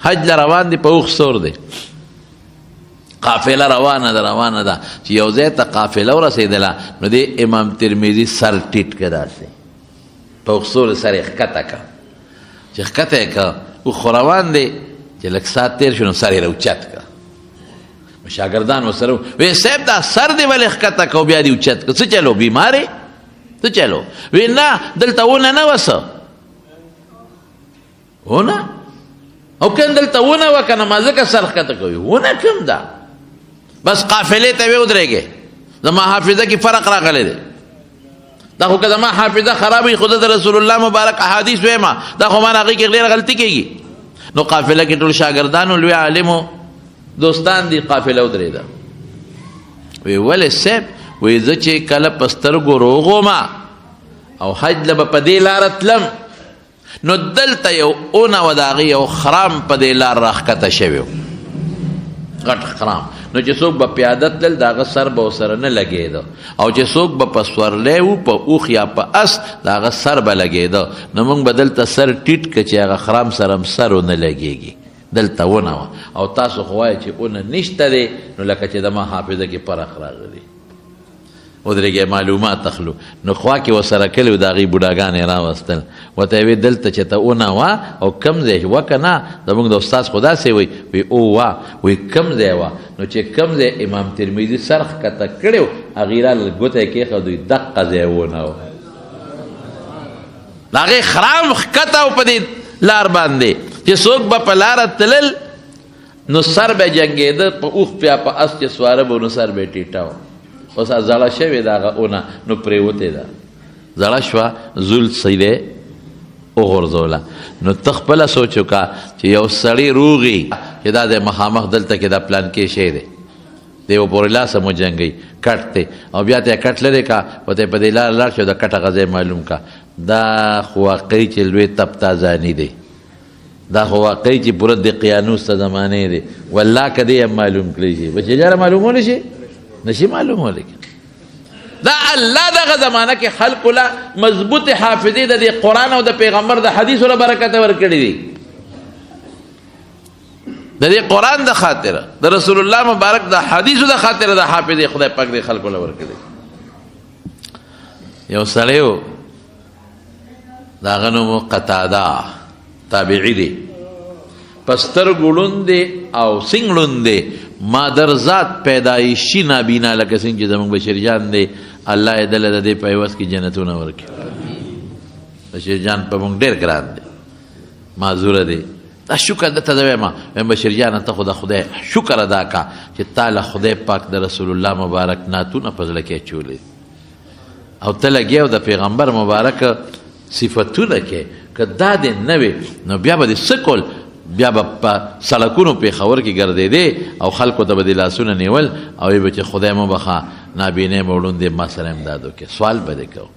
حج له روان دی په اوښ سور دی قافله روانه ده چې یو ځای ته قافله ورسېدله نو دی امام ترمذي سر ټیټ که داسې په اوښ سور سر یې ښکته که چې ښکته یې که اوښ خو روان دی چې لږ ساعت تېر شو نو سر یې راوچت که شاګردان ورسره وی صاحب دا سر دی ولې ښکته که او بیا دې اوچت که څه چلو بیمار یې څه چلو وی نه دلته ونه نه وه څه ونه او که دلته ونه وه که نه ما ځکه سر ښکته کوي ونه کوم ده بس قافلې ته وی ودرېږې زما حافظه کې فرق راغلی دی دا خو که زما حافظه خراب وي خو د رسول الله مبارک احادیث ویمه دا خو ما نه هغې کې ډېره غلطي کېږي نو قافله کې ټول شاګردانو لوی عالمو دوستان دي قافله ودرېده وی ولې صاحب وی زه چې کله په سترګو روغ ومه او حج له به په دې لاره تلم نو دلته یو اونه وه د هغې یو خرام په دې لار راښکته شوی و غټ خرام نو چې څوک به پیاده تلل د هغه سر به ورسره نه لګېده او چې څوک به په سورلی و په اوښ یا په اس د هغه سر به لګېده نو موږ به دلته سر ټیټ که چې هغه خرام سره هم سر ونه لګېږي دلته ونه وه او تاسو خو وایئ چې اونه نشته دی نو لکه چې زما حافظه کې فرق راغلی ودرېږئ معلومات اخلو نو خوا کې ورسره کلي و د هغې بوډاګانې راوستل ورته یې وی دلته چې ته اونه وه او کم ځای وه که نه زموږ د استاد خو داسې وی وی او وه وی کم ځای وه نو چې کم ځای امام ترمذي سر ښکته کړی و هغې راله ګوته یې کېښودوی دقه ځای ونه و د هغې خرام ښکته و په دې لار باندې چې څوک به په لاره تلل نو سر به جنګېده په اوښ بیا په اس چې سواره به نو سر به یې ټیټه و اوس زړه شوې ده هغه اونه نو پرېوتې ده زړه شوه زول سیدې وغورځوله نو ته خپله سوچ وکړه چې یو سړی روغي چې دا د مخامخ دلته کې دا پلان کې شی دی د یو پورې لاسه مو جنګوي کټ دی او بیا ته یې کټ لرې که ورته یې په دې لاره لاړ شو د کټ هغه ځای معلوم که دا خو واقعي چې لوی تپتازاني دی دا خو واقعي چې پوره د قیانوس ته زمانې دی والله که دې هم معلوم کړی شي بچې جاره معلومولی شي نشي معلومولی دا الله دغه زمانه کې خلقو له مضبوط حافظې د دې قرآن او د پیغمبر د حدیثو له برکته ورکړي دي د دې قرآن د خاطره د رسول الله مبارک د حدیثو د خاطره د حافظې خدای پاک دې خلقو له ورکړي یو سړی و د هغه نوم قتاده تابعي دی په سترګو ړوند دی او سینګ ړوند دی مادر ذات پیدایشي نابینا لکه څنګه چې زموږ بشیر جان دی الله یې دله د دې په عوض کې جنتونه ورکړي بشیر جان په موږ ډېر ګران دی معذوره دی دا شکر درته زه وایم بشیر جانه ته خو د خدای شکر ادا کا چې تا له خدای پاک د رسول الله مبارک نعتونه په زړه کې اچولي او ته لګیا و د پیغمبر مبارک صفتونه کې که دا دې نه وي نو بیا به دې څه کول؟ بیا به په سړکونو پېښور کې ګرځېدې او خلکو ته به دې لاسونه نیول او ویې به چې خدای مو بخښه نابینۍ مو وړوندې ما سره امداد وکړي. سوال به دې کوو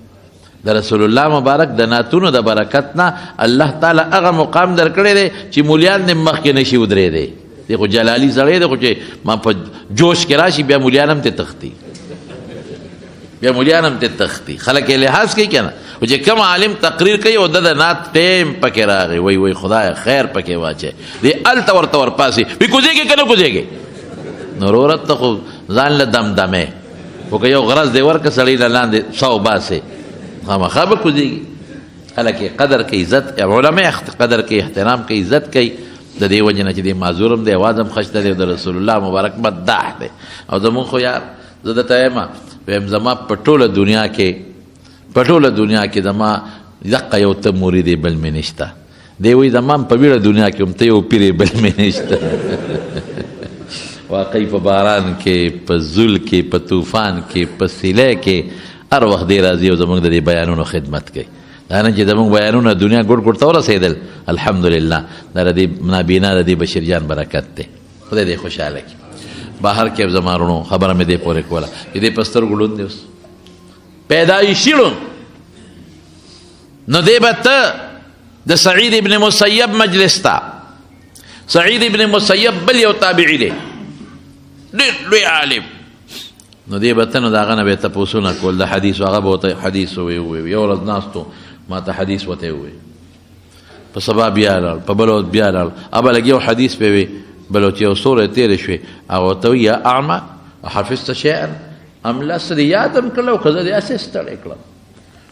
د رسول الله مبارک د نعتونو د برکت نه الله تعالی هغه مقام درکړی دی چې مولیان دې مخکې نشي ودرېدی. دی خو جلالي سړی دی خو چې ما په جوش کې راشي بیا مولیان هم ته تختی، بیا مولیان هم ته تختی. خلک یې لحاظ کوي که نه؟ او چې کوم عالم تقریر کوي او د نعت ټیم پکې راغی وای خدای خیر پکې واچوي دی هلته ورته ورپاسې وي کوزېږي که نه کوزېږي؟ نو وروره ته خو ځان له دمدمې خو که یو غرض دی ورکه سړی له لاندې سو باسې خامخا به کوزېږي. خلک یې قدر کوي، عزت علما قدر کوي، احترام کوي، عزت کوي. د دې وجې نه چې دی معذور هم دی، اواز هم خشته دی، د رسول الله مبارک مداح دی. او زمونږ خو یار زه درته وایم زما په ټوله دنیا کې زما دقه یو ته مرید بل مې نشته. دی وایي زما په بیړه دنیا کې هم ته یو پیر بل مې نشته. واقعي په باران کې، په زول کې، په طوفان کې، په سیلۍ کې هر وخت دی راځي او زمونږ د دې بیانونو خدمت کوي. دا نه چې زمونږ بیانونه دنیا ګوټ ګوټ ته ورسېدل، الحمدلله دا د دې نابینا د دې بشیر جان برکت دی. خدای دې خوشحاله کړي. بهر کې زما وروڼو خبره مې دې پورې کوله چې دې په سترګو ړوند دی اوس پیدایشي ړوند. نو دې به ته د سعید ابن مسیب مجلس ته، سعید ابن مسیب بل یو تابعي دی ډېر لوی عالم، نو دې به ته نو د هغه نه به یې تپوسونه کول د حدیثو. هغه به ورته حدیث ووایي. یو ورځ ناستو ما ته حدیث ورته ووایي، په سبا بیا لاړ، په بل ورځ بیا لاړ، ابه لږ یو حدیث پې وي، بل ورته یو سوره تېرې شوې، هغه ورته وایي یا اعمه حفظت شیئا ام لا؟ څه دې یاد هم کړله او که زه دې هسې ستړی کړم؟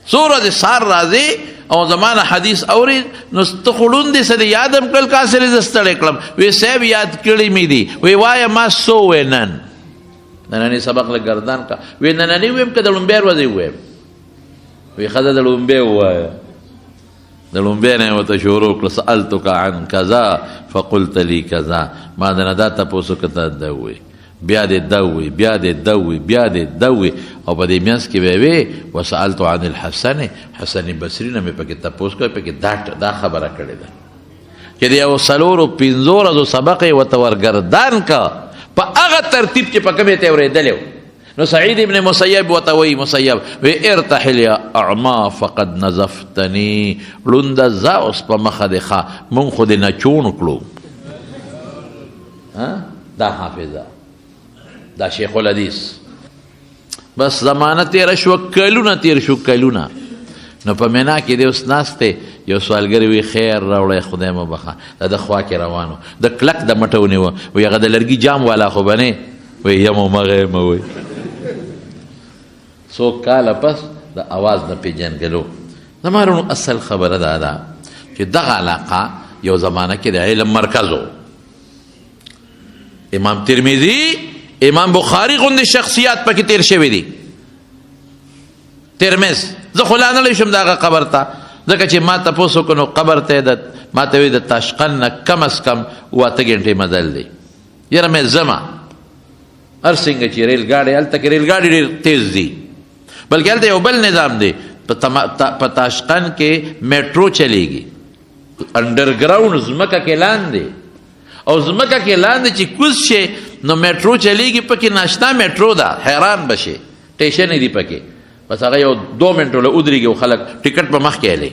سوره دې سار راځي او زما نه حدیث اوري نو ته خو ړوند دې څه دې یاد هم کړل که هسې دې زه ستړی کړم؟ وی صاحب یاد کړي مې دي. وی وایه ما څه ووایې نن؟ نننی سبق لږ ګردان که وی نننی ویم که د لومبۍ ورځې ووایم؟ وی ښه ده د لومبۍ ووایه. د لومبۍ نه یې ورته شروع کړه سألتک عن کذا فقلت لي کذا، ما د نه دا تپوس وکړه ته ده ووایي، بیا دې ده ووایي، بیا دې ده ووایي، بیا دې ده ووایي. او په دې منځ کې به یې وی وسألت عن الحسن، حسن بصري نه مې پکې تپوس کړی، پکې دا خبره کړې ده چې د یو څلورو پنځو ورځو سبق یې ورته ورګردان که په هغه ترتیب چې په کومې ته یې اورېدلی و. نو سعید ابن مسیب ورته وایي مسیب وی ارتحل یا اعما فقد نظفتنی، ړونده ځه اوس په مخه دې ښه مونږ خو دې نچوڼ کړو. دا حافظه، دا شیخ الحدیث. بس زمانه تېره شوه، کلونه تېر شو کلونه. نو په مینا کې دی اوس ناست دی، یو سوالګر وی خیر راوړی خدای مو بخښه، دا د خوا کې روانو د کلک د مټه ونیوه، وی هغه د لرګي جام والا خو به نه وی یم مغه مه وی. څو کاله پس د اواز نه پېژندګلو. زما وروڼو اصل خبره دا ده چې دغه علاقه یو زمانه کې د علم مرکز و. امام ترمذي، امام بخاري غوندې شخصیات پکې تیر شوي دي. ترمذ زه خو لا نه شم د هغه قبر ته، ځکه چې ما تپوس وکړو نو قبر ته ما ته وایي د تاشقند نه کم از کم 8 ګنټې مزل دی. یاره مې ځمه هر څنګه چې ریل ګاډی هلته کې ریل ګاډي ډېر تیز دي، بلکې هلته یو بل نظام دی، په تاشقند کې میټرو چلیږي، انډرګراونډ ځمکه کې لاندې، او ځمکه کې لاندې چې کوز شي نو میټرو چلیږي، پکې ناشنا میټرو ده، حیران بشي، ټیشنې دي پکې. بس هغه یو 2 منټو له ودرېږي او خلک ټکټ به مخکې هلي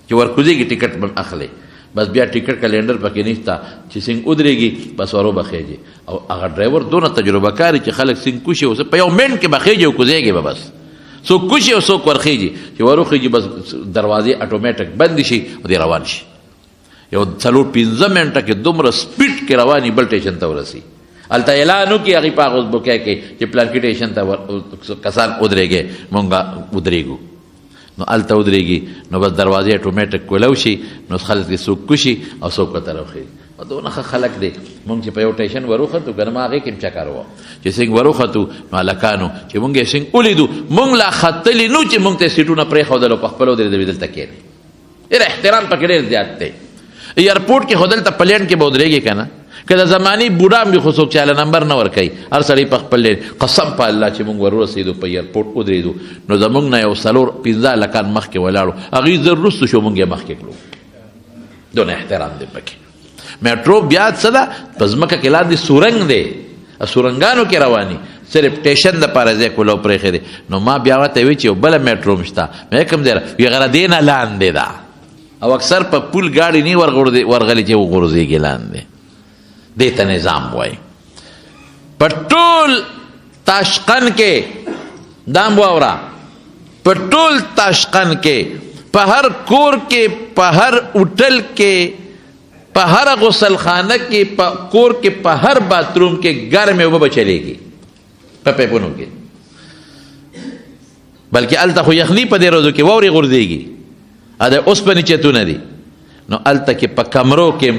چې ورکوزېږي ټکټ به اخلي. بس بیا ټکټ کلینډر پکې نشته چې څنګه ودرېږي بس ورو بخېږي. او هغه ډرایور دونه تجربه کاري چې خلک څنګه کوشي اوس په یو منټ کې بخېږي او کوزېږي به بس څوک کوشي او څوک ورخېږي چې وروخېږي بس دروازې اټومیټک بند شي او دی روان شي. یو 4-5 منټه کې دومره سپیډ کې رواني بل ټیشن ته ورسي. هلته اعلان وکړي هغې په هغه بوکی کې چې پلانکي ټیشن ته کسان ودرېږي مونږ ودرېږو. نو هلته ودرېږي نو بس دروازې اټومیټک کولو شي، نو خلک کې څوک کوشي او څوک ورته راوخېږي. دونه ښه خلک دی. مونږ چې په یو ټیشن وروختو که نه ما هغې کې هم چکر وه چې څنګه وروختو نو هلکانو چې مونږ یې څنګه ولیدو مونږ لا ختلي نو چې مونږ ته سیټونه پرېښودل او په خپله ودرېدلې دلته کښېنئ. ډېر احترام پکې ډېر زیات دی. ایرپورټ کې خو دلته پلین کې به ودرېږي که نه، که د زماني بوډا هم وي خو څوک چاله نمبر نه ورکوي هر سړی په خپل قسم په الله چې موږ ورسېدو په ایرپورټ ودرېدو نو زموږ نه یو 15 هلکان مخکې ولاړو هغوی زر وروستو شو موږ یې مخکې کړو دونه احترام دی پکې میټرو بیا څه ده په ځمکه کې لاندې سورنګ دی سورنګانو کې رواني صرف ټیشن دپاره ځای کولو پرېښی دی نو ما بیا ورته وی چې یو بله میټرو هم شته مې کوم ځای وی غره دې نه لاندې ده او اکثر په پول ګاډي نه ورغلي چې وغورځېږي لاندې دې ته نظام وایي په ټول تاشقند کې دا م واوره په ټول تاشقند کې په هر کور کې په هر هوټل کې په هر غسل خانه کې په کور کې په هر باتروم کې ګرمې اوبه به چلیږي په پیپونو کې بلکې هلته خو یخني په دې ورځو کې واورې غورځېږي د اوسپنې چتونه دي نو هلته کې په کمرو کې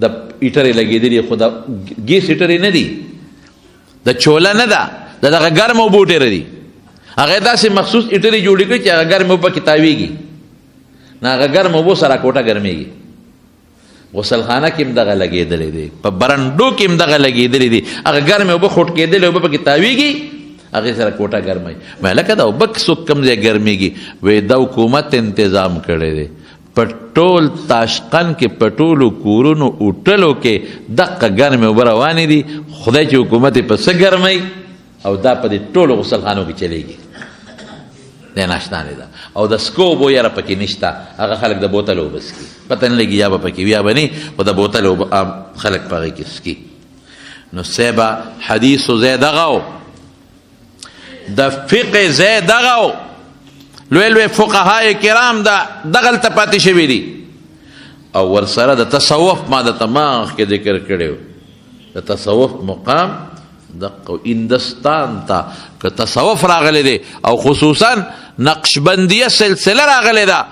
د هیټرې لګېدلي خو د ګیس هیټرې نه دي د چوله نه ده د دغه ګرم اوبو هیټرې دي هغه داسې مخصوص هیټرې جوړې کړي چې هغه ګرم اوبه پکې تاویږي نه هغه ګرم اوبو سره کوټه ګرمېږي غسل خانه کې هم دغه لګېدلی دی په برنډو کې هم دغه لګېدلی دي هغه ګرمې اوبه خوټ کېدلې اوبه پکې تاویږي هغې سره کوټه ګرموي وایي لکه دا اوبه څوک کوم ځای ګرمېږي وایي دا حکومت تنظام کړی دی په ټول تاشقند کې په ټولو کورونو هوټلو کې دقه ګرمې اوبه روانې دي خدای چې حکومت یې په څه ګرموي او دا په دې ټولو غسل خانو کې چلیږي دی ناشنا دی دا او د سکو اوبو یاره پکې نشته هغه خلک د بوتل اوبه څکي پته نه لګي یا به پکې وي یا به نه خو د بوتل اوبه عام خلک په هغې کې څکي نو صیبه حدیثو ځای دغه و د فقه ځای دغه و لوی لوی فقهای کرام دغلته پاتې شوي دي او ورسره د تصوف ما د تماغ کې ذکر کړی و د تصوف مقام دقه هندستان ته که تصوف راغلی دی او خصوصا نقشبندیه سلسله راغلی ده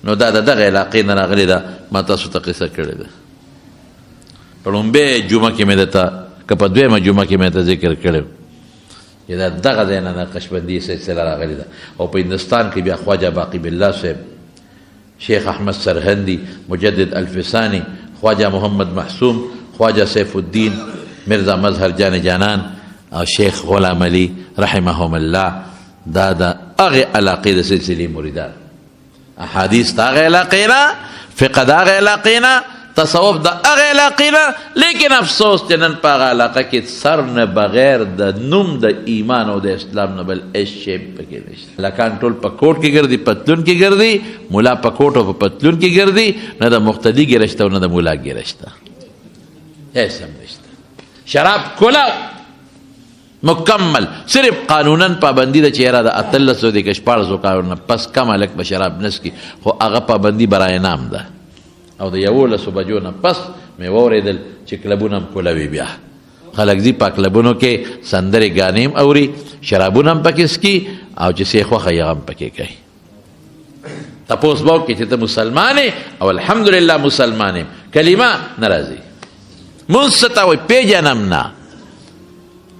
نو دا د دغه علاقې نه راغلی ده ما تاسو ته قصه کړې ده په لومبۍ جمعه کې مې درته که په دویمه جمعه کې مې ته ذکر کړی چې دا دغه ځای نه نقشبندیه سلسله راغلی ده او په هندوستان کې بیا خواجه باقی بالله صاحب شیخ احمد سرهندی مجدد الفسانی خواجه محمد محسوم خواجه سیف الدین مرزا مظهر جان جانان او شیخ غلام علی رحمهم الله دا د هغې علاقې د سلسلې مریدان احادیث د هغې علاقې نه فقه د هغې علاقې نه تصوف د هغې علاقې نه لیکن افسوس چې نن په هغه علاقه کې سر نه بغیر د نوم د ایمان او د اسلام نه بل هېڅ شی پکې نشته هلکان ټول په کوټ کې ګرځي پتلون کې ګرځي ملا په کوټ او په پتلون کې ګرځي نه د مقتدي ګیره شته او نه د ملا ګیره شته هېڅ هم نشته شراب کلا مکمل صرف قانونن پابندی ده چې یاره د 1800 د 1400 کالونو پس کم هلک به شراب نسکي خو هغه پابندي برای نام ده او د 11 بجو نه پس مې واورېدل چې کلبونه هم کولوي بیا خلک ځي په کلبونو کې سندرې ګانې هم اوري شرابونه هم پکې څکي او چې څه یې خوښه یې هغه هم پکې کوي تپوس به وکړي چې ته مسلمان یې او الحمدلله مسلمان یم کلمه نه راځي مونځ څه ته وایي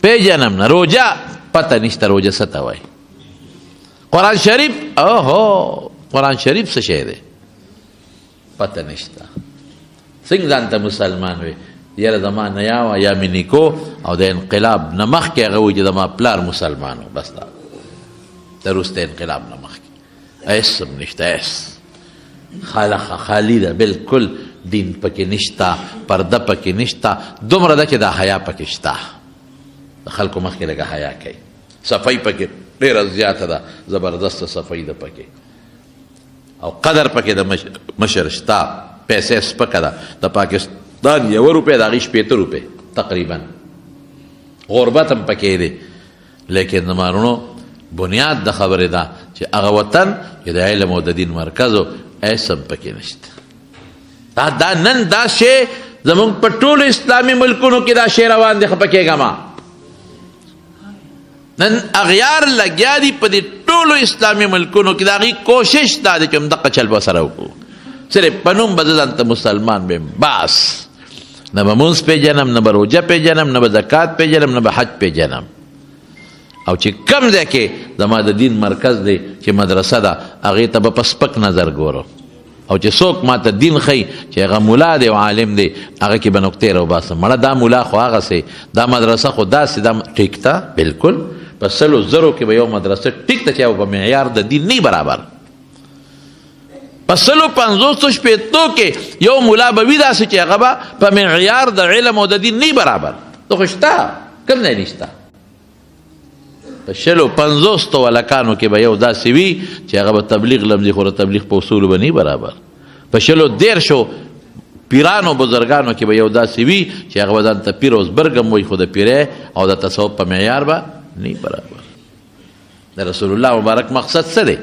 پیژنم نه روژه پته نشته روژه څه ته وایي قرآن شریف قرآن شریف څه شی دی پته نشته څنګه ځان ته مسلمان وي یاره زما نیا وه یا مې نیکو او د انقلاب نه مخکې هغه وایي چې زما پلار مسلمان و بس دا د وروسته انقلاب نه مخکې هېڅ هم نشته هېڅ خالی ده بلکل دین پکې نشته پرده پکې نشته دومره ده چې دا حیا پکې شته د خلکو مخکې لږه حیا کوي صفایي پکې ډېره زیاته ده زبردسته صفایي ده پکې او قدر پکې د مشر شته پیسې سپکه ده د پاکستان 1 روپۍ د هغې 80 روپۍ تقریبا غربت هم پکې دی لیکن د مارونو بنیاد د خبرې ده چې هغه وطن چې د علم او د دین مرکز و هېڅ هم پکې نشته دا نن دا شی زمونږ په ټولو اسلامي ملکونو کې دا شی روان دی خفه کېږه ما نن اغیار لګیا دي په دې ټولو اسلامي ملکونو کې د هغې کوشش دا دی چې همدغه چل به سره وکړو صرف په نوم به زه ځانته مسلمان بیم بس نه به مونځ پیژنم نه به روژه پیژنم نه به زکات پیژنم نه به حج پیژنم او چې کم ځای کې زما د دین مرکز دی چې مدرسه ده هغې ته به په سپک نظر ګورو او چې څوک ما ته دین ښیي چې هغه ملا دی او عالم دی هغه کې به نقطې راوباسم مړه دا ملا خو هغسې دا مدرسه خو داسې دا ټیک ته بلکل په 100,000 کې به یو مدرسه ټیک ته چې او په معیار د دین نه برابر په 150 کې یو ملا به وي داسې چې هغه به په معیار د علم او د دین نه برابر ته خو شته کوم ځای نشته په 150 ولکانو کې به یو داسې وي چې هغه به تبلیغ لمزي خو د تبلیغ په اصولو به نه برابر په 110 پیرانو بزرګانو کې به یو داسې وي چې هغه به ځان ته پیر اوزبرګ هم وایي خو د پیرۍ او د تصوف په معیار به نه برابر د رسول الله مبارک مقصد څه دی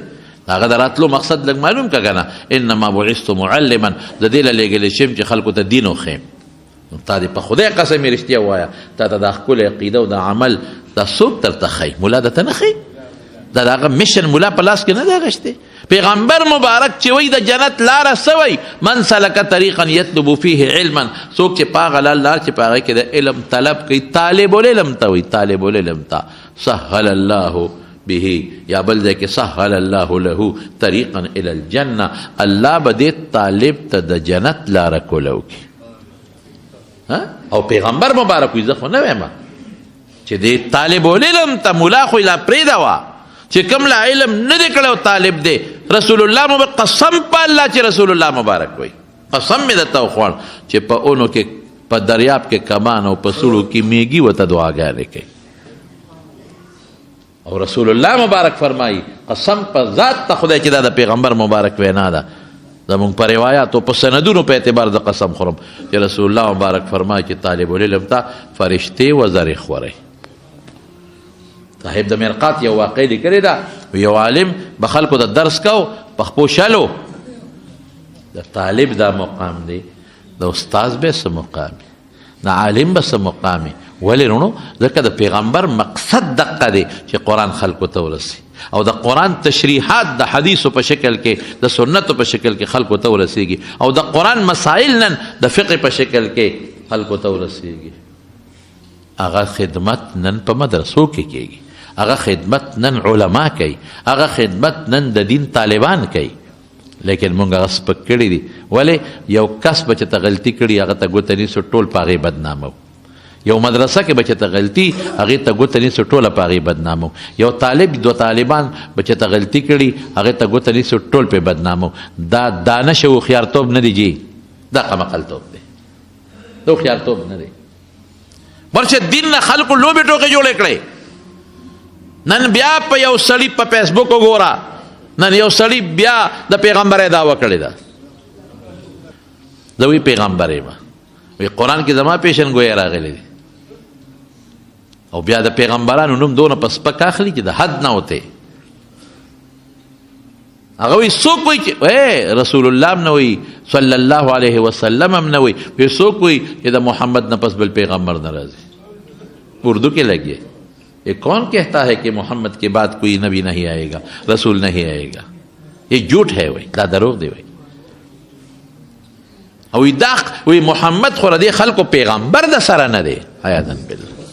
هغه د راتلو مقصد لږ معلوم که که نه انما بعثت معلما د دې له لېږلی شم چې خلکو ته دین وښیم تا دې په خدای قسم یې رښتیا ووایه تا ته دا ښکلې عقیده او دا عمل دا څوک درته ښیي ملا درته نه ښیي دا د هغه مشن ملا په لاس کې نه دی اخیستی پیغمبر مبارک چې وایي د جنت لاره څه وایي من سلک طریقا یطلب فیه علما څوک چې په هغه لار چې په هغې کې د علم طلب کوي طالب العلم ته وایي طالب العلم ته سهل الله به یا بل ځای کې سهل الله له طریقا الی الجنه الله به دې طالب ته د جنت لاره کوله وکړي او پیغمبر مبارک وایي زه خو نه وایم چې دې طالب العلم ته ملا خو لا پرېږده وه چې کوم لا علم نه دی کړی طالب دی رسول الله مبارک قسم په الله چې رسول الله مبارک وایي قسم مې درته وخوړ چې په اونو کې په دریاب کې کمان او په سوړو کې میږي ورته دعاګانې کوي او رسول الله مبارک فرمایي قسم په ذات ته خدای چې دا د پیغمبر مبارک وینا ده زمونږ په روایاتو په سندونو په اعتبار د قسم خورم چې رسول الله مبارک فرمایي چې طالب العلم ته فرشتې وزرې خورئ صاحب د مرقات یو واقع لیکلې ده یو عالم به خلکو د درس کو په خپو شلو د طالب دا مقام دی د استاذ به څه مقام د عالم به څه مقام ولې رونو ځکه د پیغمبر مقصد دقه دی چې قرآن خلکو ته ورسي او د قرآن تشریحات د حدیثو په شکل کې د سنتو په شکل کې خلکو ته ورسیږي او د قرآن مسائل نن د فقه په شکل کې خلکو ته ورسیږي هغه خدمت نن په مدرسو کې کېږي هغه خدمت نن علما کوي هغه خدمت نن د دین طالبان کوي لیکن مونږ هغه سپک کړي دي ولې یو کس به چې ته غلطي کړي هغه ته ګوته نیسو ټول په هغې بدنامو یو مدرسه کې به چې ته غلطي هغې ته ګوته نیسو ټوله په هغې بدنامو یو طالب دو طالبان به چې ته غلطي کړي هغې ته ګوته نیسو ټول پې بدنامو دا دانش او هوښیارتوب نه دی جي دا قمقلتوب دی دا هوښیارتوب نه دی ورشه دین نه خلکو لوبې ټوکې جوړې کړې نن بیا په یو سړي په فیسبوک وګوره نن یو سړي بیا د پیغمبرۍ دعوه کړې ده زه وی پیغمبر یم وی قرآن کې زما پیشنګویی راغلی دی او بیا د پیغمبرانو نوم دونه په سپک اخلي چې د حد نه وتی هغه وی څوک وایي چې رسول الله هم نه وایي صلی الله علیه وسلم هم نه وایي وی څوک وایي چې د محمد نه پس بل پیغمبر نه راځي اردو کې لګیے یہ کون کہتا ہے کہ محمد کے بعد کوئی نبی نہیں آئے گا رسول نہیں آئے گا یہ جھوٹ ہے وہی دا دروغ دی وہی او داق وی محمد خور دی خلق پیغمبر دا سره نه دی حیاتن بالله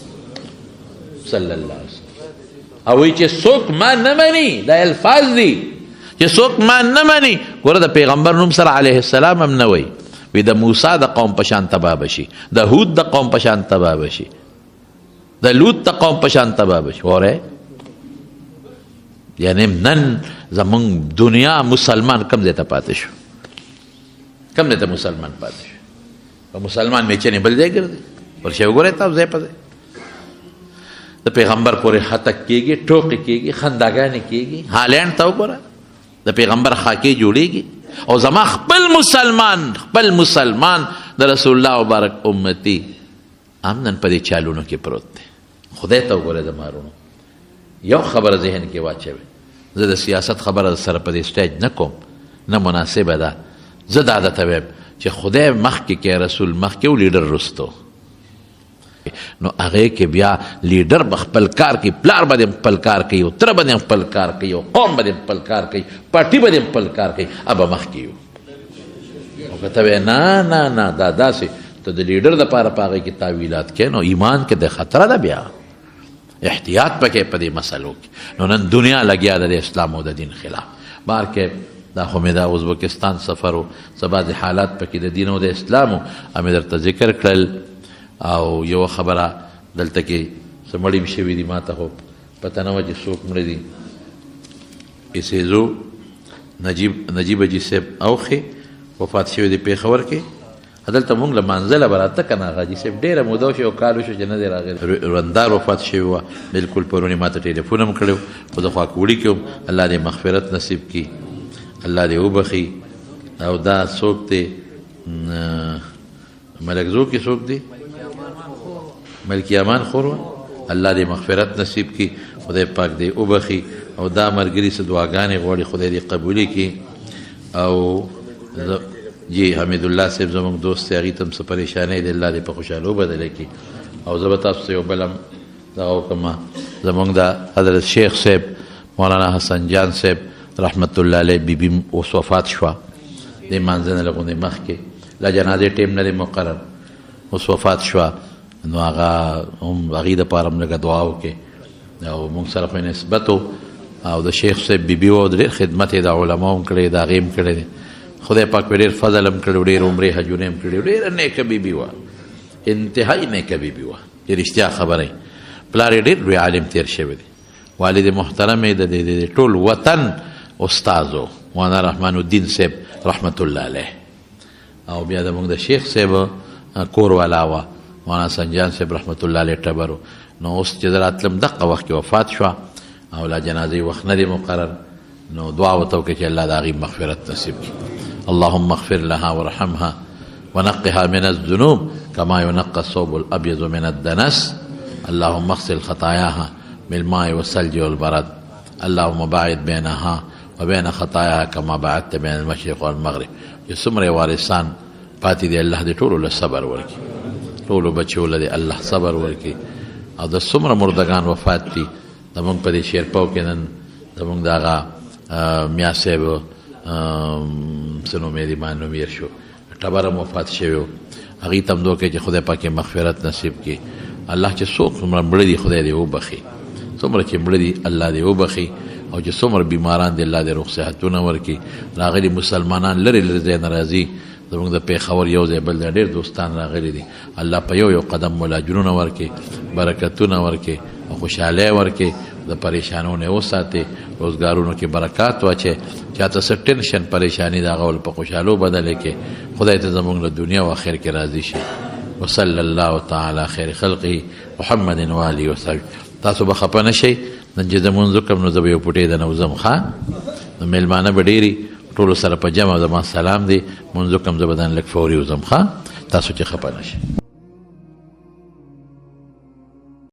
صلی الله علیه وسلم او چې څوک ما نه مني دا الفاظ دي چې څوک ما نه مني ګوره د پیغمبر نوم سره علیه السلام هم نه وی وی د موسی د قوم په شان تباه بشي د هود د قوم په شان تباه بشي د لوط د قوم په شان تباه بشي وره یعنی نن زمونږ دنیا مسلمان کم ځای ته پاتې شو کم ځای ته مسلمان پاتې شو په مسلمان میچنې بل ځای ګرځي ورشه وګورئ تاسو ځای په ځای د پیغمبر پورې هتک کېږي ټوکې کېږي خنداګانې کېږي هالینډ ته وګوره د پیغمبر خاکې جوړېږي او زما خپل مسلمان د رسول الله مبارک امتی هم نن په دې چالونو کې پروت دی خدای ته وګوره د مارونو یو خبره ذهن کې واچوي زه د سیاست خبره سره په دې سټیج نه کوم نه مناسبه ده زه دا درته وایم چې خدای مخکې کې رسول مخکې او لیډر رستو نو هغې کې بیا لیډر به خپل کار کوي پلار به دې خپل کار کوي او تره به دې خپل کار کوي او قوم به دې خپل کار کوي پارټي به دې خپل کار کوي ابه مخکې یو او که ته وایې نه نه دا داسې ته د لیډر دپاره په هغې کې تاویلات کوې نو ایمان کې د خطره ده بیا احتیاط پکې په دې مسلو کې نو نن دنیا لګیا ده د اسلام او د دین خلاف بار کې دا خو مې دا ازبکستان سفر و څه بعضې حالات پکې د دین او د اسلام و مې درته ذکر کړل. او یوه خبره دلته کې څه مړي م شوي دي ما ته خو پته نه وه چې څوک مړه دي. ایسیزو نجیب حاجي صاحب اوخې وفات شوی دی پېښور کې. دلته مونږ له منزله به راته که نه حاجي صاحب ډېره موده وشوه کال وشو چې نه دی راغلی. رندار وفات شوی وه بلکل پرون یې ما ته ټلیفون هم کړی و خو د خواکوړي کې هم الله دې مغفرت نصیب کړي الله دې وبخي. او دا څوک دی ملکزو کې څوک دی ملکی امان خور وه الله دې مغفرت نصیب کړي خدای پاک دې وبخي. او دا ملګري څه دعاګانې غواړي خدای دې قبولې کړي. او جی حمیدالله صاحب زموږ دوست دی هغې ته هم څه پریشانۍ دی الله دې په خوشحالو بدله کړي. او زه به تاسو ته یو بل هم دغه وکړم زموږ د حضرت شیخ صاحب مولانا حسن جان صاحب رحمت الله علیه بیبي اوس وفات شوه د مانځه نه لږ مخکې لا جنازې ټیم نه دی مقرر اوس وفات شوه. نو هغه هم هغې دپاره هم لږه دعا وکړې. او موږ سره خو نسبت و او د شیخ صاحب بیبي وه ډېر خدمت یې د علماو هم کړی د هغې هم کړی دی خدای پاک پرې ډېر فضل هم کړی ډېر عمرې حجونه هم کړي ډېره نیکه بیبي وه انتهایي نیکه بیبي وه چې رښتیا خبره پلار یې ډېر لوی عالم تېر شوی دی والد محترم یې د ټول وطن استاذ و مولانا رحمان الدین صاحب رحمت الله علیه. او بیا زموږ د شیخ صاحب کور والا وه مولانا سنجان صاحب رحمت الله علیه ټبر و. نو اوس چې زه راتلم دقه وخت کې وفات شوه او لا جنازې وخت نه دی مقرر. نو دعا ورته وکړئ چې الله د هغې مغفرت نصیب کړي. اللهم اغفر لها وارحمها ونقها من الذنوب كما ينقى الثوب الأبيض من الدنس. اللهم اغسل خطاياها بالماء والثلج والبرد. اللهم باعد بينها وبين خطاياها كما بعدت بين المشرق والمغرب. چې څومره وارثان پاتې دي الله دې ټولو له صبر ورکړي ټولو بچو له دې الله صبر ورکړي. او د څومره مردگان وفات دي زموږ په دې شیرپاو کې نن زموږ د هغه میا صاحب څه نوم یې دی ما نوم هېر شو ټبر هم وفات شوی و هغې ته هم دعا کوي چې خدای پاک یې مغفرت نصیب کړي. الله چې څوک څومره مړه دي خدای دې وبخي څومره چې مړه دي الله دې وبخي. او چې څومره بیماران دي الله دې روغ صحتونه ورکړي. راغلي مسلمانان لرې لرې ځای نه راځي زموږ د پېښور یو ځای بل ځای ډېر دوستان راغلي دي الله په یو یو قدم مولا اجرونه ورکړي برکتونه ورکړي او خوشحالۍ ورکړي د پریشانو نه وساتي روزګارونو کې برکات واچي چاته څه ټینشن پریشانی د هغه په خوشحالو بدله کړي. خدای ته زموږ له دنیا او آخر کې راضي شي. وصلی الله تعالی خیر خلقه محمد و آله وصحبه. تاسو به خفه نه شئ نن چې زمونځ وکړم نو زه به یو پوټې د نوزم ښه نو میلمانه به ډېري ټولو سره په جمع زما سلام دی مونځ وکړم زه به دن لږ فوري وځم ښه تاسو چې خفه نه شئ.